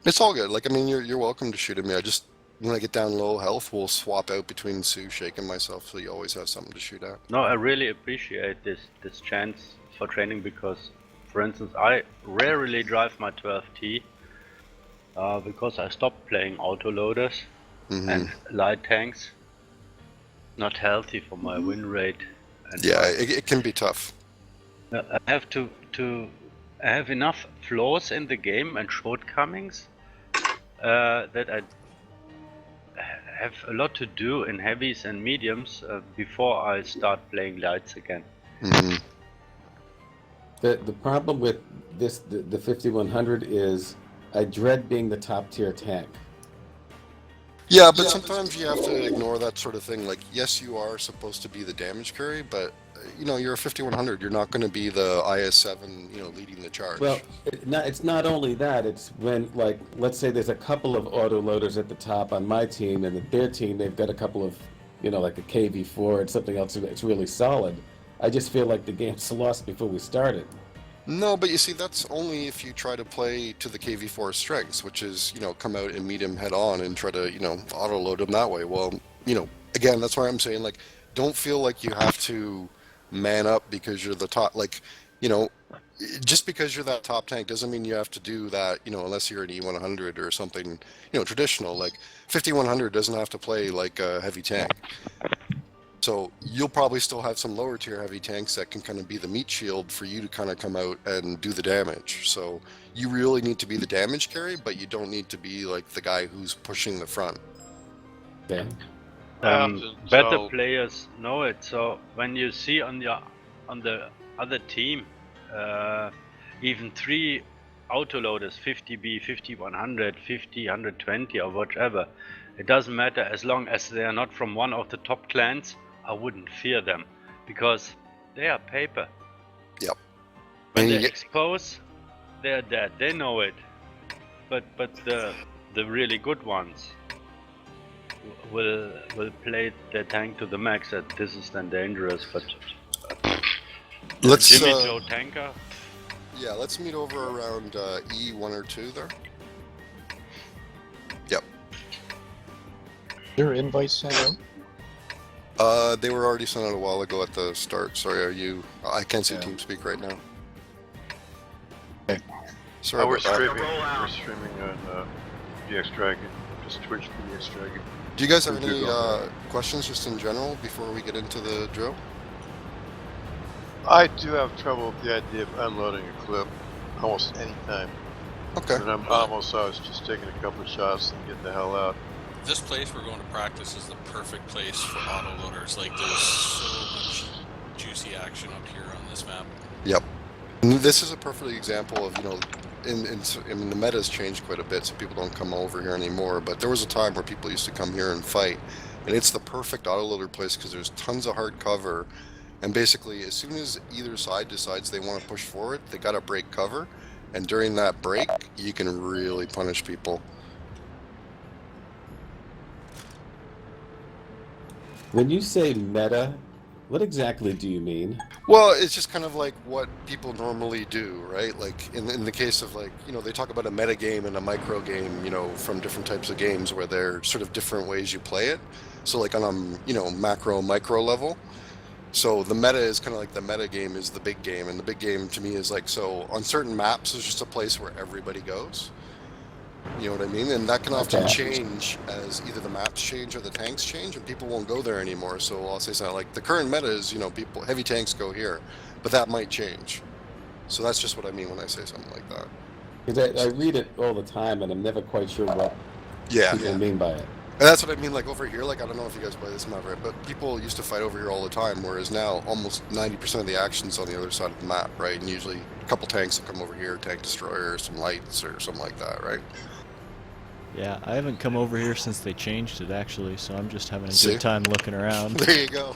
It's all good. Like, I mean, you're welcome to shoot at me. I just, when I get down low health, we'll swap out between Sue, Shake, and myself, so you always have something to shoot at. No, I really appreciate this chance for training because, for instance, I rarely drive my 12T because I stopped playing autoloaders and light tanks. Not healthy for my win rate. And Yeah, it can be tough. I have I have enough flaws in the game and shortcomings that I have a lot to do in heavies and mediums before I start playing lights again. The problem with this the 5100 is I dread being the top tier tank. Yeah, but sometimes you have to ignore that sort of thing. Like, yes, you are supposed to be the damage carry, but you know, you're a 5100. You're not going to be the IS7, you know, leading the charge. Well, it's not only that. It's when, like, let's say there's a couple of autoloaders at the top on my team, and their team, they've got a couple of, you know, like a KV4 and something else that's really solid. I just feel like the game's lost before we started. No, but you see, that's only if you try to play to the KV4 strengths, which is, you know, come out and meet him head on and try to, you know, auto-load him that way. Well, you know, again, that's why I'm saying, like, don't feel like you have to man up because you're the top. Like, you know, just because you're that top tank doesn't mean you have to do that, you know, unless you're an E100 or something, you know, traditional. Like, 5100 doesn't have to play like a heavy tank. So you'll probably still have some lower tier heavy tanks that can kind of be the meat shield for you to kind of come out and do the damage. So you really need to be the damage carry, but you don't need to be like the guy who's pushing the front. Okay. Better players know it. So when you see on the other team, even 3 autoloaders, 50B, 5100, 50, 120 or whatever, it doesn't matter as long as they are not from one of the top clans. I wouldn't fear them because they are paper. Yep. When they expose, they're dead. They know it. But the really good ones will play their tank to the max. That this is then dangerous. But let's Jimmy Joe tanker. Yeah, let's meet over around E1 or 2 there. Yep. Your invites sent out? They were already sent out a while ago at the start. Sorry, are you? I can't see TeamSpeak right now. Okay. Sorry we're about that. streaming. We're streaming on DX Dragon. Just Twitch for DX Dragon. Do you guys have any questions just in general before we get into the drill? I do have trouble with the idea of unloading a clip almost any time. Okay. And I'm almost I was just taking a couple of shots and getting the hell out. This place we're going to practice is the perfect place for autoloaders. Like, there's so much juicy action up here on this map. Yep. And this is a perfect example of, you know, I mean, the meta has changed quite a bit, so people don't come over here anymore. But there was a time where people used to come here and fight, and it's the perfect autoloader place because there's tons of hard cover, and basically as soon as either side decides they want to push forward, they got to break cover, and during that break, you can really punish people. When you say meta, What exactly do you mean? Well, it's just kind of like what people normally do, right? Like in the case of like, they talk about a meta game and a micro game, from different types of games where they're sort of different ways you play it. So like on a, macro, micro level. So the meta is kind of like the meta game is the big game, and the big game to me is like, so on certain maps, there's just a place where everybody goes. You know what I mean? And that can often change as either the maps change or the tanks change, and people won't go there anymore. So I'll say something like the current meta is, people heavy tanks go here, but that might change. So that's just what I mean when I say something like that. Because I read it all the time, and I'm never quite sure what people mean by it. And that's what I mean, like over here, like I don't know if you guys play this map, right? But people used to fight over here all the time, whereas now almost 90% of the action's on the other side of the map, right? And usually a couple tanks will come over here, tank destroyer, some lights or something like that, right? Yeah, I haven't come over here since they changed it actually, so I'm just having a See? good time looking around. There you go.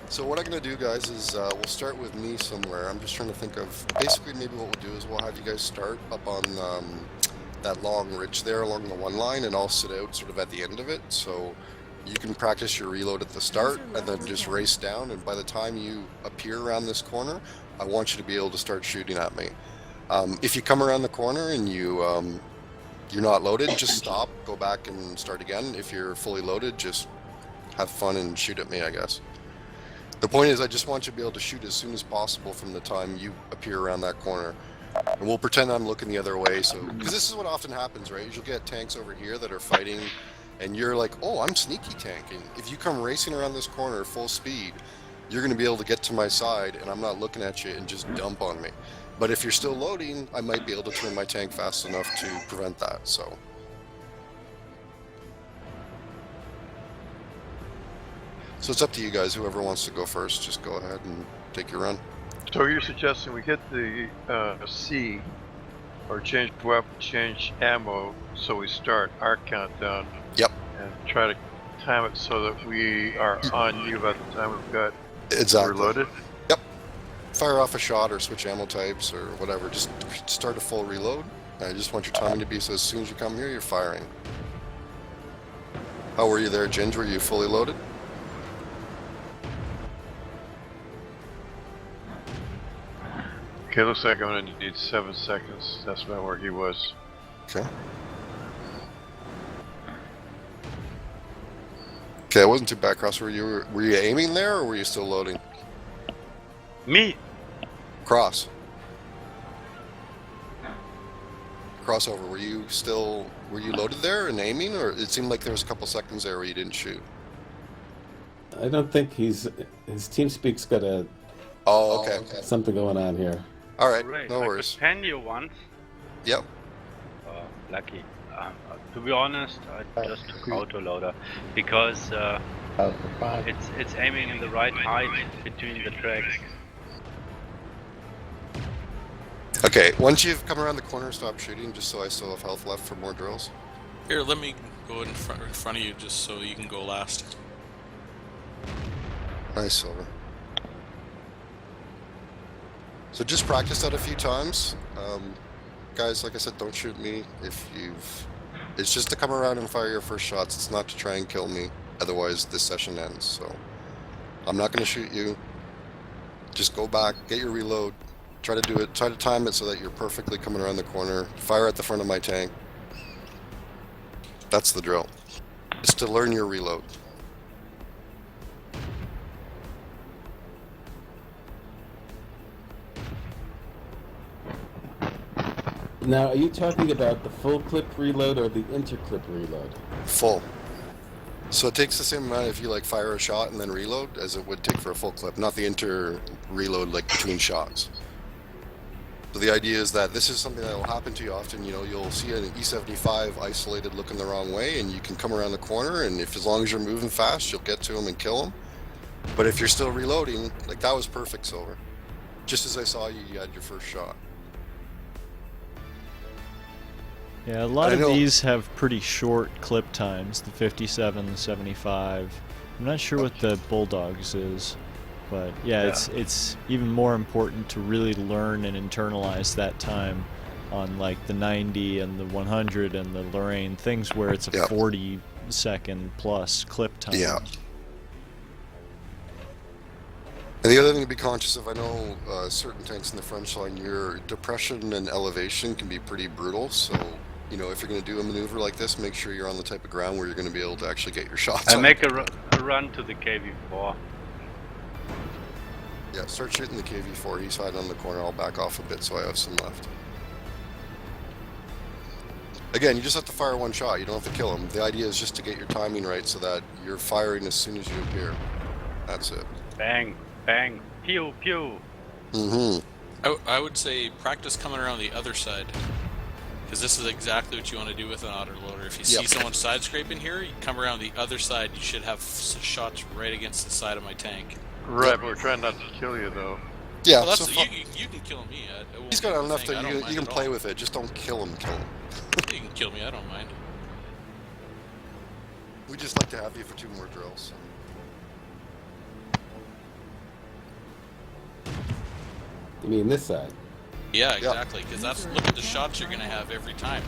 So what I'm going to do, guys, is we'll start with me somewhere. I'm just trying to think of, basically maybe what we'll do is we'll have you guys start up on that long ridge there along the one line, and I'll sit out sort of at the end of it, so you can practice your reload at the start and then just race down, and by the time you appear around this corner, I want you to be able to start shooting at me. If you come around the corner and you're not loaded, just stop, go back and start again. If you're fully loaded, just have fun and shoot at me, I guess. The point is, I just want you to be able to shoot as soon as possible from the time you appear around that corner. And we'll pretend I'm looking the other way, so because this is what often happens, right? You'll get tanks over here that are fighting, and you're like, oh, I'm sneaky tank, and if you come racing around this corner full speed, you're going to be able to get to my side, and I'm not looking at you and just dump on me. But if you're still loading, I might be able to turn my tank fast enough to prevent that, so. So it's up to you guys. Whoever wants to go first, just go ahead and take your run. So you're suggesting we hit the C, or change weapon, change ammo, so we start our countdown. Yep. And try to time it so that we are on you by the time we've got reloaded. Yep. Fire off a shot or switch ammo types or whatever. Just start a full reload. I just want your timing to be so as soon as you come here, you're firing. How were you there, Ginge? Were you fully loaded? Okay, looks like I'm gonna need 7 seconds. That's about where he was. Okay. Okay, I wasn't too bad, Cross. Were you aiming there, or were you still loading? Me? Cross. Crossover, were you loaded there and aiming, or it seemed like there was a couple seconds there where you didn't shoot? I don't think his TeamSpeak's got a something going on here. All right, Great. no I worries. could pen you once. Yep. Lucky. To be honest, I just took Autoloader because it's aiming in the right height between the tracks. Okay, once you've come around the corner, stop shooting, just so I still have health left for more drills. Here, let me go in front of you just so you can go last. Nice, Silver. So just practice that a few times. Guys, like I said, don't shoot me if you've... It's just to come around and fire your first shots. It's not to try and kill me. Otherwise, this session ends, so... I'm not going to shoot you. Just go back, get your reload. Try to time it so that you're perfectly coming around the corner. Fire at the front of my tank. That's the drill. It's to learn your reload. Now, are you talking about the full clip reload or the interclip reload? Full. So it takes the same amount if you like fire a shot and then reload as it would take for a full clip, not the inter reload like between shots. So the idea is that this is something that will happen to you often. You know, you'll see an E75 isolated looking the wrong way, and you can come around the corner, and if as long as you're moving fast, you'll get to him and kill him. But if you're still reloading, like that was perfect, Silver. Just as I saw you, you had your first shot. Yeah, a lot of these have pretty short clip times, the 57, the 75. I'm not sure what the Bulldogs is, but yeah, it's even more important to really learn and internalize that time on like the 90 and the 100 and the Lorraine, things where it's a 40-second plus clip time. Yeah. And the other thing to be conscious of, I know certain tanks in the French line, your depression and elevation can be pretty brutal. So, you know, if you're going to do a maneuver like this, make sure you're on the type of ground where you're going to be able to actually get your shots I on. make a run to the KV4. Yeah, start shooting the KV4. He's hiding on the corner. I'll back off a bit so I have some left. Again, you just have to fire one shot. You don't have to kill him. The idea is just to get your timing right so that you're firing as soon as you appear. That's it. Bang, bang, pew, pew. I would say practice coming around the other side. Because this is exactly what you want to do with an autoloader. If you see someone side scraping here, you come around the other side, you should have shots right against the side of my tank. Right, but we're trying not to kill you, though. Yeah, well, so you can kill me. he's got enough that you can play with it. Just don't kill him. You can kill me, I don't mind. We just like to have you for 2 more drills. You mean this side? Yeah, exactly. Because that's look at the shots you're gonna have every time.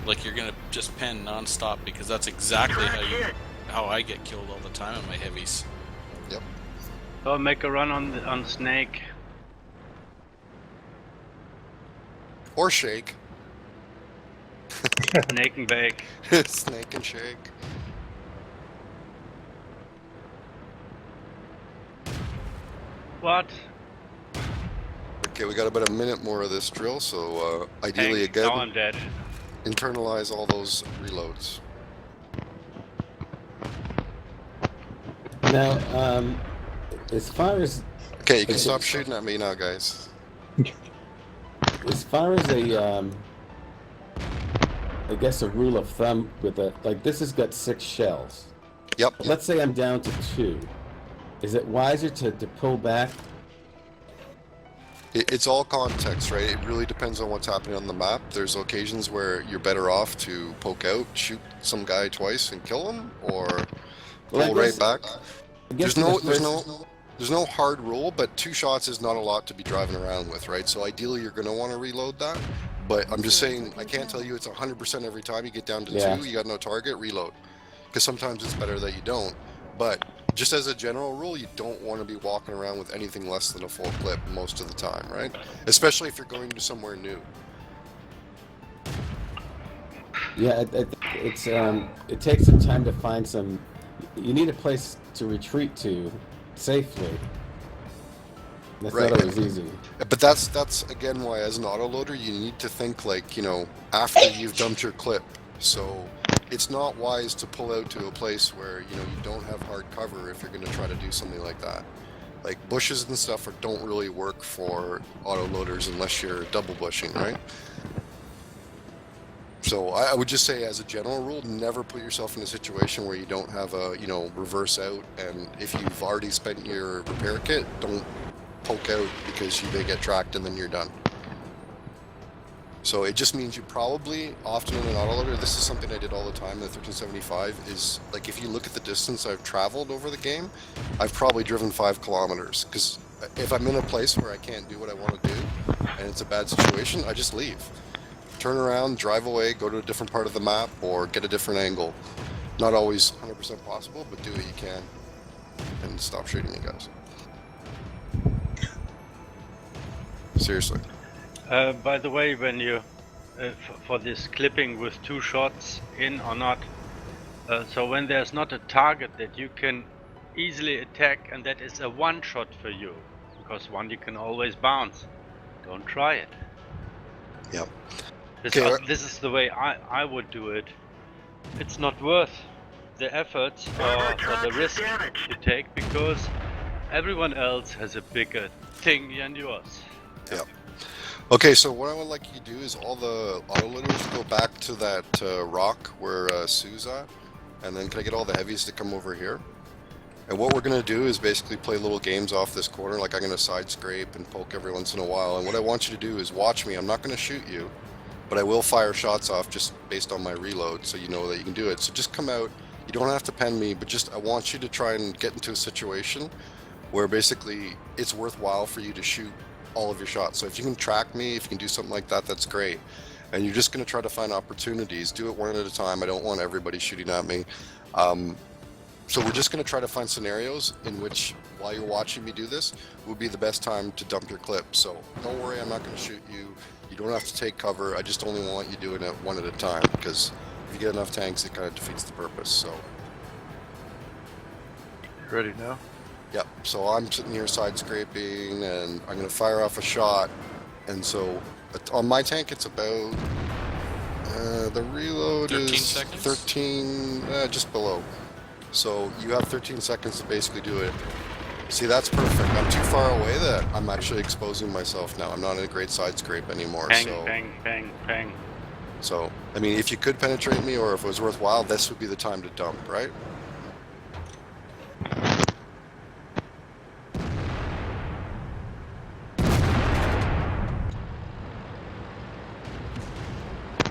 Like you're gonna just pen non-stop because that's exactly how I get killed all the time on my heavies. Yep. So make a run on Snake. Or shake. Snake and bake. Snake and shake. What? Okay, we got about a minute more of this drill, so ideally again, now I'm dead. Internalize all those reloads. Now, as far as... Okay, you can stop shooting at me now, guys. As far as a, I guess a rule of thumb with a, like this has got 6 shells. Yep. Let's say I'm down to 2. Is it wiser to pull back? It's all context, right? It really depends on what's happening on the map. There's occasions where you're better off to poke out, shoot some guy twice and kill him, or pull right back. There's no hard rule, but 2 shots is not a lot to be driving around with, right? So ideally you're going to want to reload that. But I'm just saying, I can't tell you it's 100% every time you get down to 2, you got no target, reload. Because sometimes it's better that you don't. But just as a general rule, you don't want to be walking around with anything less than a full clip most of the time, right? Especially if you're going to somewhere new. Yeah, it takes some time to find some... You need a place to retreat to safely. That's not always easy. But that's again why as an autoloader you need to think like, you know, after you've dumped your clip. So it's not wise to pull out to a place where, you know, you don't have hard cover if you're going to try to do something like that. Like bushes and stuff don't really work for autoloaders unless you're double bushing, right? So I would just say as a general rule, never put yourself in a situation where you don't have a, you know, reverse out, and if you've already spent your repair kit, don't poke out because you may get tracked and then you're done. So it just means you probably, often in an autoloader, this is something I did all the time in the 1375, is like if you look at the distance I've traveled over the game, I've probably driven 5 kilometers, because if I'm in a place where I can't do what I want to do, and it's a bad situation, I just leave. Turn around, drive away, go to a different part of the map, or get a different angle. Not always 100% possible, but do what you can, and stop shooting you guys. Seriously. By the way, when you for this clipping with 2 shots in or not, so when there's not a target that you can easily attack, and that is a 1 shot for you, because 1 you can always bounce. Don't try it. Yep. This is the way I would do it. It's not worth the efforts or the risk you take, because everyone else has a bigger thing than yours. Yep. Okay, so what I would like you to do is all the autoloaders go back to that rock where Sue's at, and then can I get all the heavies to come over here? And what we're going to do is basically play little games off this corner, like I'm going to side scrape and poke every once in a while, and what I want you to do is watch me. I'm not going to shoot you, but I will fire shots off just based on my reload, so you know that you can do it. So just come out, you don't have to pen me, but just I want you to try and get into a situation where basically it's worthwhile for you to shoot all of your shots. So if you can track me, if you can do something like that, that's great. And you're just going to try to find opportunities. Do it one at a time. I don't want everybody shooting at me. So we're just going to try to find scenarios in which, while you're watching me do this, would be the best time to dump your clip. So don't worry, I'm not going to shoot you. You don't have to take cover. I just only want you doing it one at a time, because if you get enough tanks, it kind of defeats the purpose. So. Ready now? Yep. So I'm sitting here side scraping, and I'm going to fire off a shot. And so on my tank, it's about the reload 13 is seconds? 13, just below. So you have 13 seconds to basically do it. See, that's perfect. I'm too far away that I'm actually exposing myself now. I'm not in a great side scrape anymore. Pang, so. pang, pang, pang. So, I mean, if you could penetrate me, or if it was worthwhile, this would be the time to dump, right?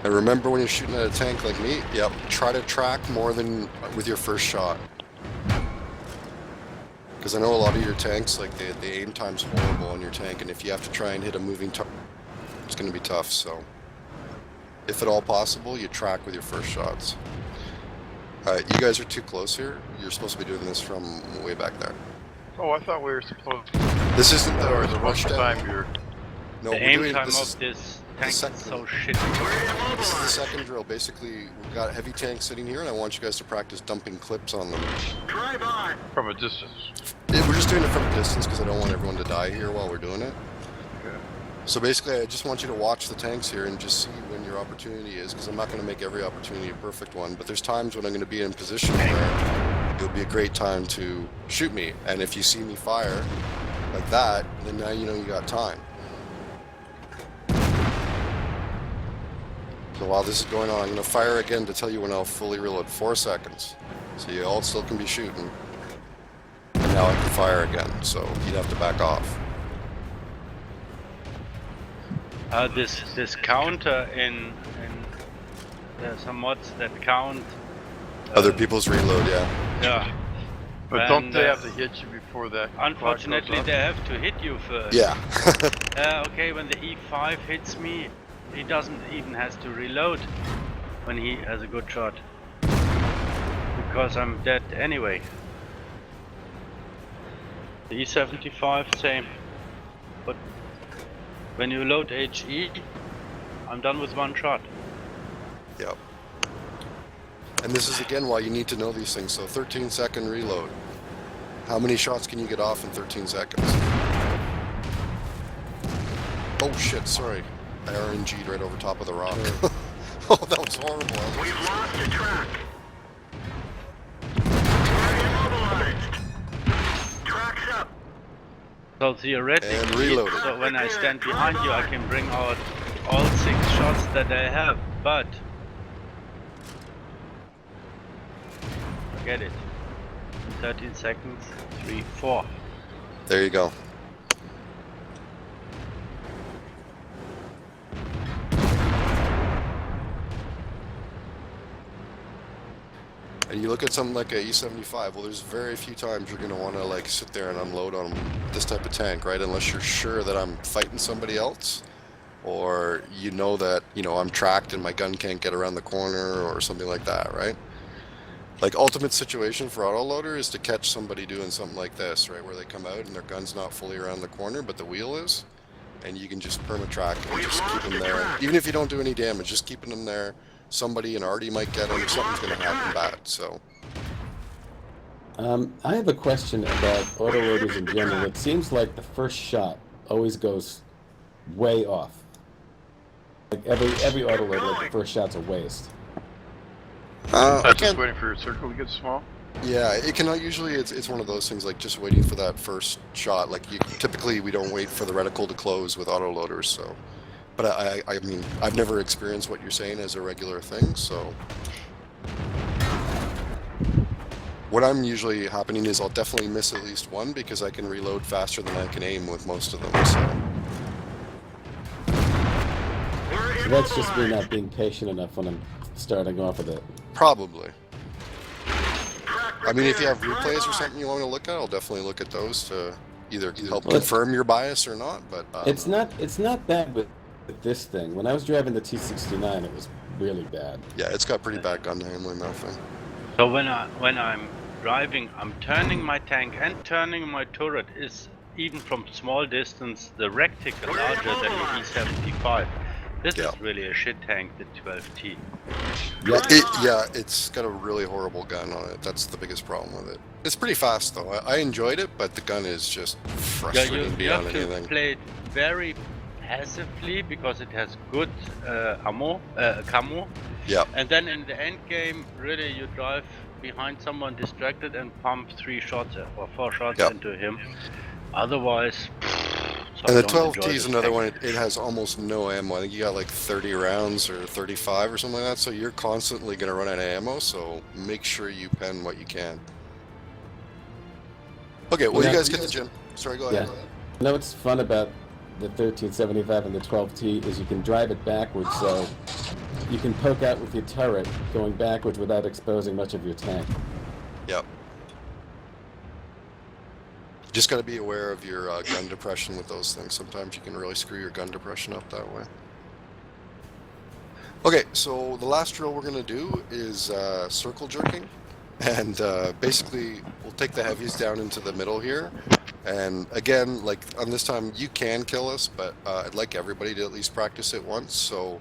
And remember, when you're shooting at a tank like me, yep, try to track more than with your first shot. Because I know a lot of your tanks, like the aim time's horrible on your tank, and if you have to try and hit a moving target, it's going to be tough. So, if at all possible, you track with your first shots. You guys are too close here. You're supposed to be doing this from way back there. Oh, I thought we were supposed to. This isn't the rush rush time down. here. No, The we're aim doing time this. of this tank is second- so shit. This is the second drill. Basically, we've got heavy tanks sitting here, and I want you guys to practice dumping clips on them. From a distance. Yeah, we're just doing it from a distance because I don't want everyone to die here while we're doing it. Okay. So basically, I just want you to watch the tanks here and just see when your opportunity is, because I'm not going to make every opportunity a perfect one, but there's times when I'm going to be in position where it'll be a great time to shoot me. And if you see me fire like that, then now you know you got time. So while this is going on, I'm going to fire again to tell you when I'll fully reload. 4 seconds. So you all still can be shooting. And now I can fire again, so you'd have to back off. This counter in there are some mods that count Other people's reload, yeah. Yeah. But don't And, they have to hit you before that? Unfortunately, clock they goes up? have to hit you first. Yeah. Okay, when the E5 hits me, he doesn't even has to reload when he has a good shot. Because I'm dead anyway. The E75, same. But when you load HE, I'm done with one shot. Yep. And this is again why you need to know these things. So 13-second reload. How many shots can you get off in 13 seconds? Oh shit, sorry. I RNG'd right over top of the rock. Oh, that was horrible. We've lost the track. Track's up. So theoretically, And reload it. so when I stand behind you, I can bring out all 6 shots that I have, but forget it. 13 seconds, 3, 4. There you go. And you look at something like a E75, well, there's very few times you're going to want to like sit there and unload on this type of tank, right? Unless you're sure that I'm fighting somebody else, or you know that, you know, I'm tracked and my gun can't get around the corner or something like that, right? Like, ultimate situation for autoloader is to catch somebody doing something like this, right? Where they come out and their gun's not fully around the corner, but the wheel is. And you can just perma-track and just keep them there. Even if you don't do any damage, just keeping them there. Somebody, an arty might get them, something's going to happen bad, so. I have a question about autoloaders in general. It seems like the first shot always goes way off. Like every autoloader, like the first shot's a waste. I Just waiting for your circle to get small. Yeah, it cannot usually. It's one of those things like just waiting for that first shot. Like typically we don't wait for the reticle to close with autoloaders. So, but I mean I've never experienced what you're saying as a regular thing. So, what I'm usually happening is I'll definitely miss at least one because I can reload faster than I can aim with most of them. So. So that's just me not being patient enough when I'm starting off with it. Probably. I mean, if you have replays or something you want to look at, I'll definitely look at those to either help confirm your bias or not. But it's not bad with this thing. When I was driving the T69, it was really bad. Yeah, it's got pretty bad gun handling, that thing. So when I'm driving, I'm turning my tank and turning my turret is even from small distance the recticle larger than the E75. This is really a shit tank, the 12T. It's got a really horrible gun on it. That's the biggest problem with it. It's pretty fast though. I enjoyed it, but the gun is just frustrating beyond anything. You have to play it very passively because it has good camo. Yeah. And then in the end game, really you drive behind someone distracted and pump 3 shots or 4 shots into him. Otherwise. And the 12T is another one. It has almost no ammo. I think you got like 30 rounds or 35 or something like that. So you're constantly going to run out of ammo. So make sure you pen what you can. Okay, well, you guys get the gym. Sorry, go ahead. You know what's fun about the 1375 and the 12T is you can drive it backwards, so you can poke out with your turret going backwards without exposing much of your tank. Yep. Just got to be aware of your gun depression with those things. Sometimes you can really screw your gun depression up that way. Okay, so the last drill we're going to do is circle jerking. And basically, we'll take the heavies down into the middle here. And again, like on this time, you can kill us, but I'd like everybody to at least practice it once. So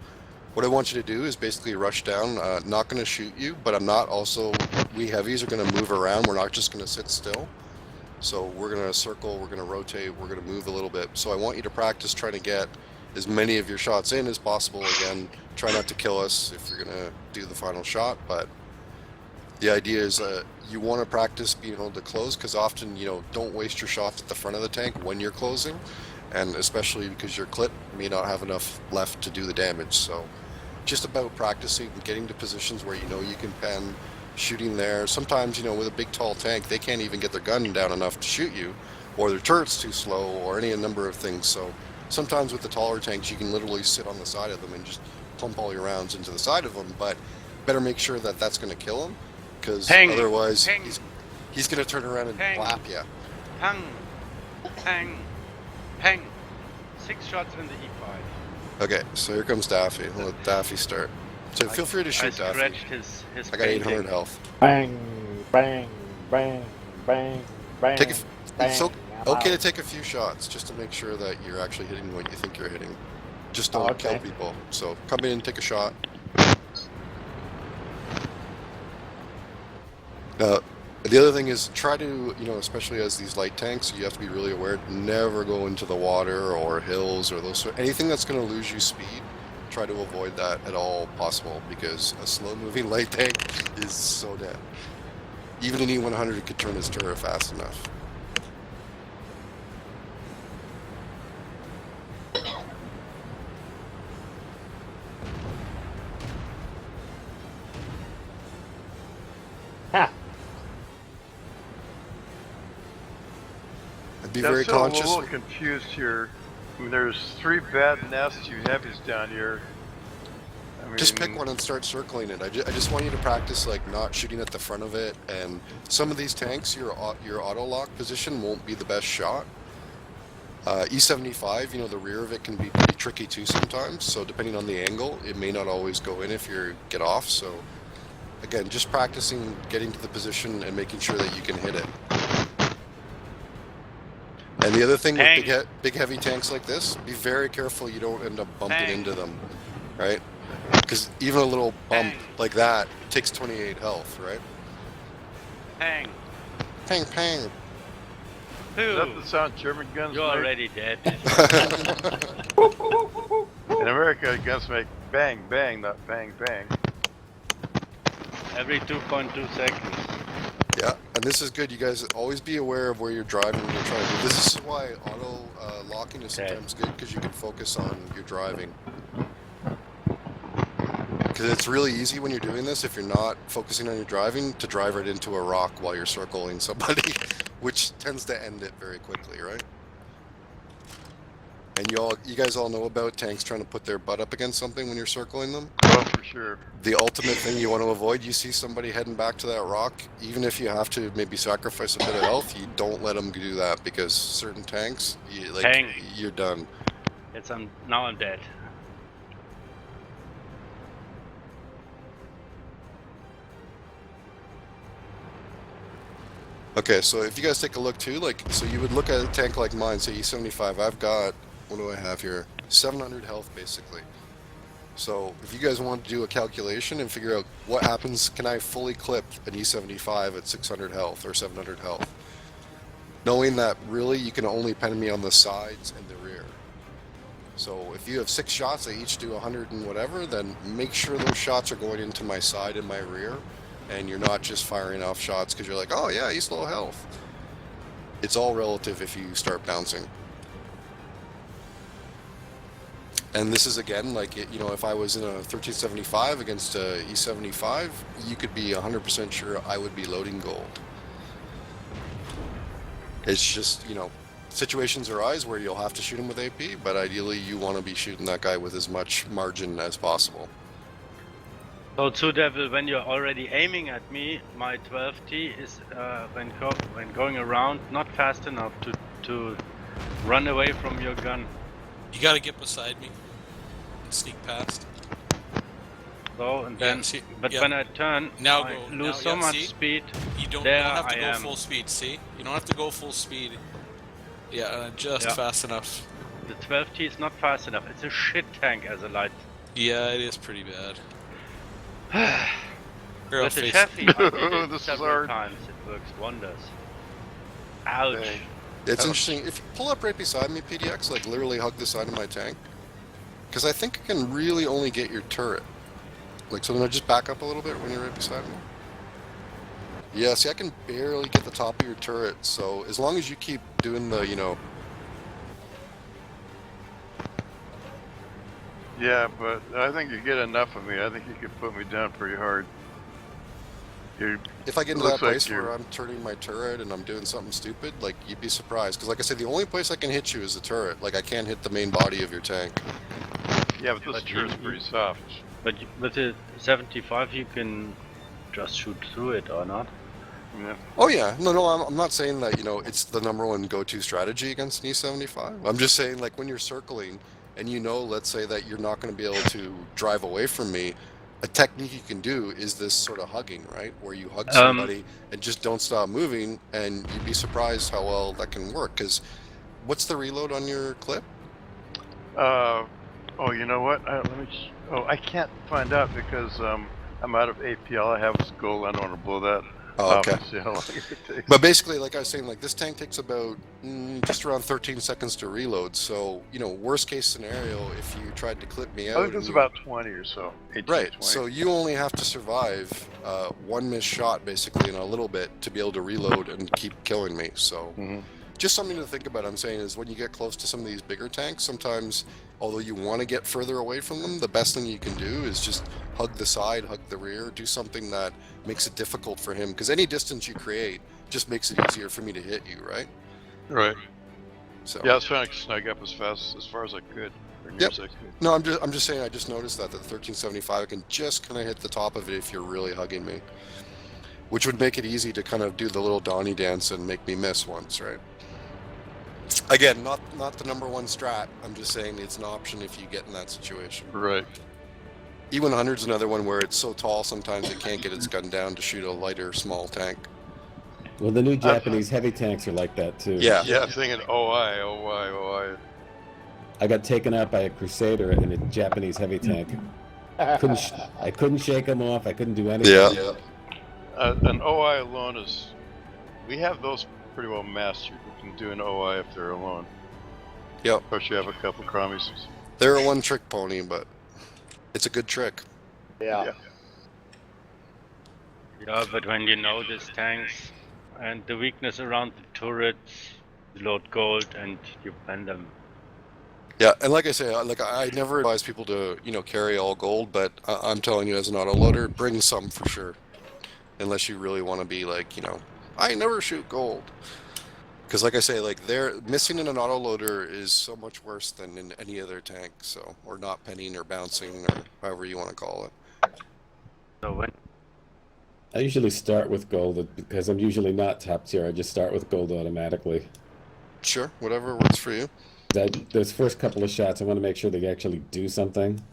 what I want you to do is basically rush down. Not going to shoot you, but I'm not also, we heavies are going to move around. We're not just going to sit still. So we're going to circle, we're going to rotate, we're going to move a little bit. So I want you to practice trying to get as many of your shots in as possible. Again, try not to kill us if you're going to do the final shot, but the idea is you want to practice being able to close, because often, don't waste your shots at the front of the tank when you're closing, and especially because your clip may not have enough left to do the damage. So just about practicing, getting to positions where you can pen, shooting there. Sometimes, with a big tall tank, they can't even get their gun down enough to shoot you, or their turret's too slow, or any number of things. So sometimes with the taller tanks, you can literally sit on the side of them and just pump all your rounds into the side of them, but better make sure that that's going to kill them, because otherwise he's going to turn around and blap you. Pang. 6 shots in the E5. Okay, so here comes Daffy. We'll let Daffy start. So feel free to shoot Daffy. His I got 800 health. Bang, bang, bang, bang, bang. It's okay to take a few shots just to make sure that you're actually hitting what you think you're hitting. Just don't kill people. So come in and take a shot. The other thing is try to, especially as these light tanks, you have to be really aware, never go into the water or hills or anything that's going to lose you speed. Try to avoid that at all possible, because a slow moving light tank is so dead. Even an E100 could turn his turret fast enough. Ha! I'd be very conscious. I'm a little confused here. I mean, there's 3 bad nasty heavies down here. Just pick one and start circling it. I just want you to practice not shooting at the front of it. And some of these tanks, your auto lock position won't be the best shot. E75, the rear of it can be pretty tricky too sometimes. So depending on the angle, it may not always go in if you get off. So again, just practicing getting to the position and making sure that you can hit it. And the other thing with big heavy tanks like this, be very careful you don't end up bumping into them, right? Because even a little bump like that takes 28 health, right? Pang. Pang, pang. Is that the sound German guns You're make? already dead. In America, guns make bang, bang, not bang, bang. Every 2.2 seconds. Yeah, and this is good. You guys always be aware of where you're driving when you're trying to do this. Is why auto locking is sometimes good, because you can focus on your driving. Because it's really easy when you're doing this, if you're not focusing on your driving, to drive right into a rock while you're circling somebody, which tends to end it very quickly, right? And you guys all know about tanks trying to put their butt up against something when you're circling them? Oh, for sure. The ultimate thing you want to avoid, you see somebody heading back to that rock, even if you have to maybe sacrifice a bit of health, you don't let them do that, because certain tanks, you're done. Now I'm dead. Okay, so if you guys take a look too, like, so you would look at a tank like mine, say E75. I've got, what do I have here? 700 health, basically. So if you guys want to do a calculation and figure out what happens, can I fully clip an E75 at 600 health or 700 health? Knowing that really you can only pen me on the sides and the rear. So if you have 6 shots, they each do 100 and whatever, then make sure those shots are going into my side and my rear, and you're not just firing off shots because you're like, oh yeah, he's low health. It's all relative if you start bouncing. And this is again, like, you know, if I was in a 1375 against a E75, you could be 100% sure I would be loading gold. It's just, you know, situations arise where you'll have to shoot him with AP, but ideally you want to be shooting that guy with as much margin as possible. So, Two Devil, when you're already aiming at me, my 12T is when going around not fast enough to run away from your gun. You gotta get beside me and sneak past. So, and then, when I turn, now I go, lose so much speed. You don't there have to I go am. full speed, see? You don't have to go full speed. Yeah, just fast enough. The 12T is not fast enough. It's a shit tank as a light. Yeah, it is pretty bad. With the Chevy, I did it several times. It works wonders. Ouch. Okay. It's interesting. If you pull up right beside me, PDX, like literally hug the side of my tank, because I think I can really only get your turret. Like, so then I just back up a little bit when you're right beside me. Yeah, see, I can barely get the top of your turret, so as long as you keep doing the, you know... Yeah, but I think you get enough of me. I think you could put me down pretty hard. If I get into that place where I'm turning my turret and I'm doing something stupid, like, you'd be surprised. Because like I said, the only place I can hit you is the turret. Like, I can't hit the main body of your tank. Yeah, but this turret's pretty soft. But with the 75 you can just shoot through it, or not? Yeah. Oh yeah, no, I'm not saying that, you know, it's the #1 go-to strategy against an E75. I'm just saying, like, when you're circling and you know, let's say that you're not going to be able to drive away from me, a technique you can do is this sort of hugging, right? Where you hug somebody and just don't stop moving, and you'd be surprised how well that can work. Because what's the reload on your clip? Oh, you know what? Let me. I can't find out because I'm out of AP. All I have is gold. I don't want to blow that. Oh, okay. See how long it takes. But basically, like I was saying, like, this tank takes about just around 13 seconds to reload. So, you know, worst case scenario, if you tried to clip me out, I think it's about 20 or so. 18, right. 20. So you only have to survive one missed shot, basically, in a little bit to be able to reload and keep killing me. So. Just something to think about, I'm saying, is when you get close to some of these bigger tanks, sometimes, although you want to get further away from them, the best thing you can do is just hug the side, hug the rear, do something that makes it difficult for him. Because any distance you create just makes it easier for me to hit you, right? Right. So. Yeah, I was trying to snag up as far as I could. Yep. No, I'm just saying, I just noticed that the 1375 I can just kind of hit the top of it if you're really hugging me. Which would make it easy to kind of do the little Donnie dance and make me miss once, right? Again, not the #1 strat. I'm just saying it's an option if you get in that situation. Right. E100's another one where it's so tall sometimes it can't get its gun down to shoot a lighter, small tank. Well, the new Japanese heavy tanks are like that too. Yeah. Yeah, I'm thinking OI. I got taken out by a Crusader in a Japanese heavy tank. I couldn't shake them off. I couldn't do anything. Yeah. An OI alone is... We have those pretty well mastered. We can do an OI if they're alone. Yep. Of course, you have a couple crummies. They're a one-trick pony, but it's a good trick. Yeah. Yeah, but when you know these tanks and the weakness around the turrets, you load gold and you bend them. Yeah, and like I say, like I never advise people to, you know, carry all gold, but I'm telling you, as an autoloader, bring some for sure. Unless you really want to be like, you know, I never shoot gold. Because like I say, like, they're missing in an autoloader is so much worse than in any other tank, so, or not penning or bouncing or however you want to call it. So when I usually start with gold because I'm usually not top tier. I just start with gold automatically. Sure, whatever works for you. Those first couple of shots, I want to make sure they actually do something.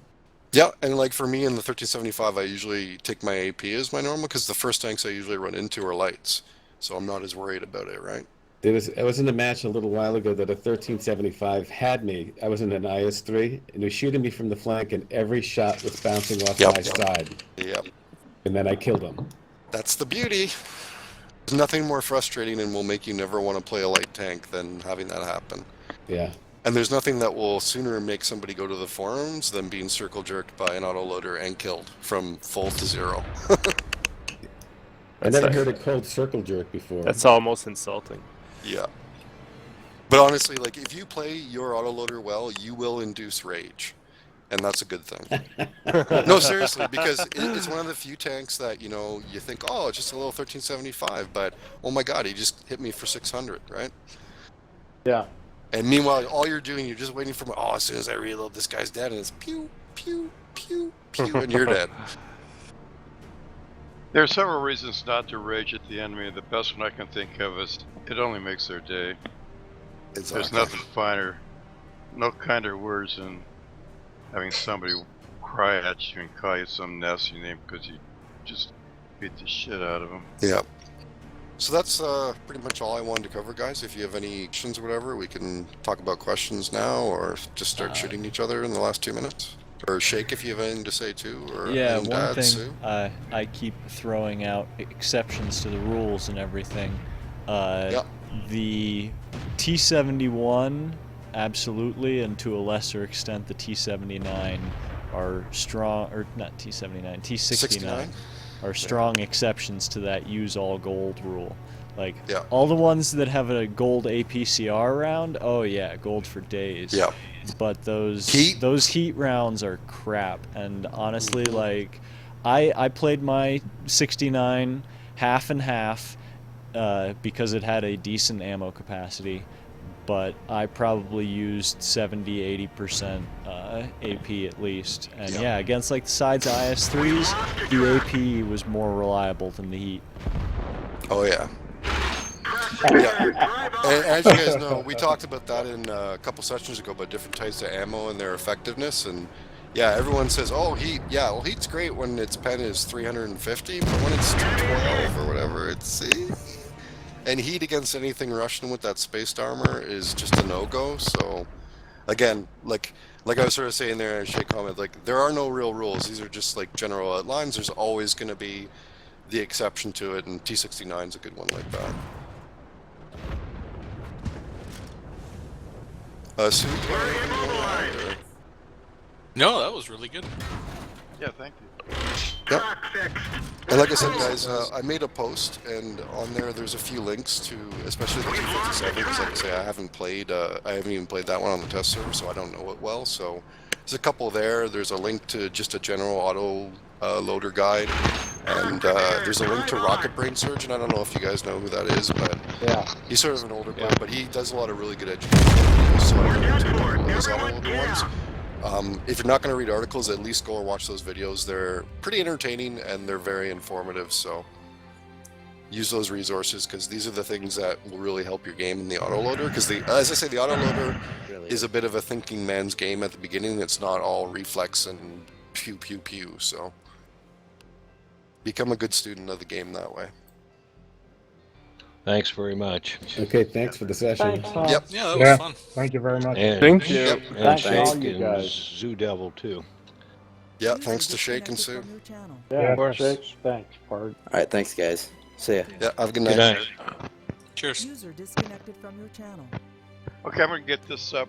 Yeah, and like for me in the 1375, I usually take my AP as my normal because the first tanks I usually run into are lights. so I'm not as worried about it, right? I was in a match a little while ago that a 1375 had me. I was in an IS-3, and he was shooting me from the flank, and every shot was bouncing off my side. Yep. And then I killed him. That's the beauty. There's nothing more frustrating and will make you never want to play a light tank than having that happen. Yeah. And there's nothing that will sooner make somebody go to the forums than being circle jerked by an autoloader and killed from full to zero. I never heard a cold circle jerk before. That's almost insulting. Yeah. But honestly, like, if you play your autoloader well, you will induce rage. And that's a good thing. No, seriously, because it's one of the few tanks that, you know, you think, oh, it's just a little 1375, but, oh my god, he just hit me for 600, right? Yeah. And meanwhile, all you're doing, you're just waiting for, oh, as soon as I reload, this guy's dead, and it's pew, pew, pew, pew, and you're dead. There are several reasons not to rage at the enemy. The best one I can think of is it only makes their day. Exactly. There's nothing finer, no kinder words than having somebody cry at you and call you some nasty name because you just beat the shit out of them. Yeah. So that's pretty much all I wanted to cover, guys. If you have any questions or whatever, we can talk about questions now, or just start shooting each other in the last 2 minutes. Or Shake if you have anything to say too. Or yeah, one Dad, thing Sue? I keep throwing out exceptions to the rules and everything. The T-71, absolutely, and to a lesser extent the T-79 are strong, or not T-79, T-69 are strong exceptions to that use all gold rule. Like, all the ones that have a gold APCR round, oh yeah, gold for days. Yeah. But those heat rounds are crap, and honestly, like, I played my 69 half and half because it had a decent ammo capacity, but I probably used 70-80% AP at least. And yeah, against like the sides IS-3s, the AP was more reliable than the heat. Oh yeah. Yeah. And as you guys know, we talked about that in a couple sessions ago about different types of ammo and their effectiveness. And yeah, everyone says, oh, heat. Yeah, well, heat's great when its pen is 350, but when it's 212 or whatever, it's... And heat against anything Russian with that spaced armor is just a no-go. So, again, like I was sort of saying there in Shake comment, like, there are no real rules. These are just like general outlines. There's always going to be the exception to it, and T-69 is a good one like that. Sue, no, that was really good. Yeah, thank you. Yep. And like I said, guys, I made a post, and on there there's a few links to, especially the T-57, because like I say, I haven't even played that one on the test server, so I don't know it well. So there's a couple there. There's a link to just a general auto loader guide, and there's a link to Rocket Brain Surgeon. I don't know if you guys know who that is, but he's sort of an older guy, but he does a lot of really good educational videos, so I'm going to one of those auto ones. If you're not going to read articles, at least go and watch those videos. They're pretty entertaining and they're very informative, so use those resources, because these are the things that will really help your game in the autoloader, because as I say, the autoloader is a bit of a thinking man's game at the beginning. It's not all reflex and pew pew pew, so become a good student of the game that way. Thanks very much. Okay, thanks for the session. Yep. Yeah, that was fun. Thank you very much. And, Thank you. Yep. And Thanks to all Shake you and guys. Zoo Devil too. Yeah, User thanks to Shake and disconnected Sue. from your channel. Yeah, of course. Shake, thanks, Pard. Alright, thanks guys. See ya. Yeah, have a good Good night. night. Cheers. User disconnected from your channel. Okay, I'm gonna get this up.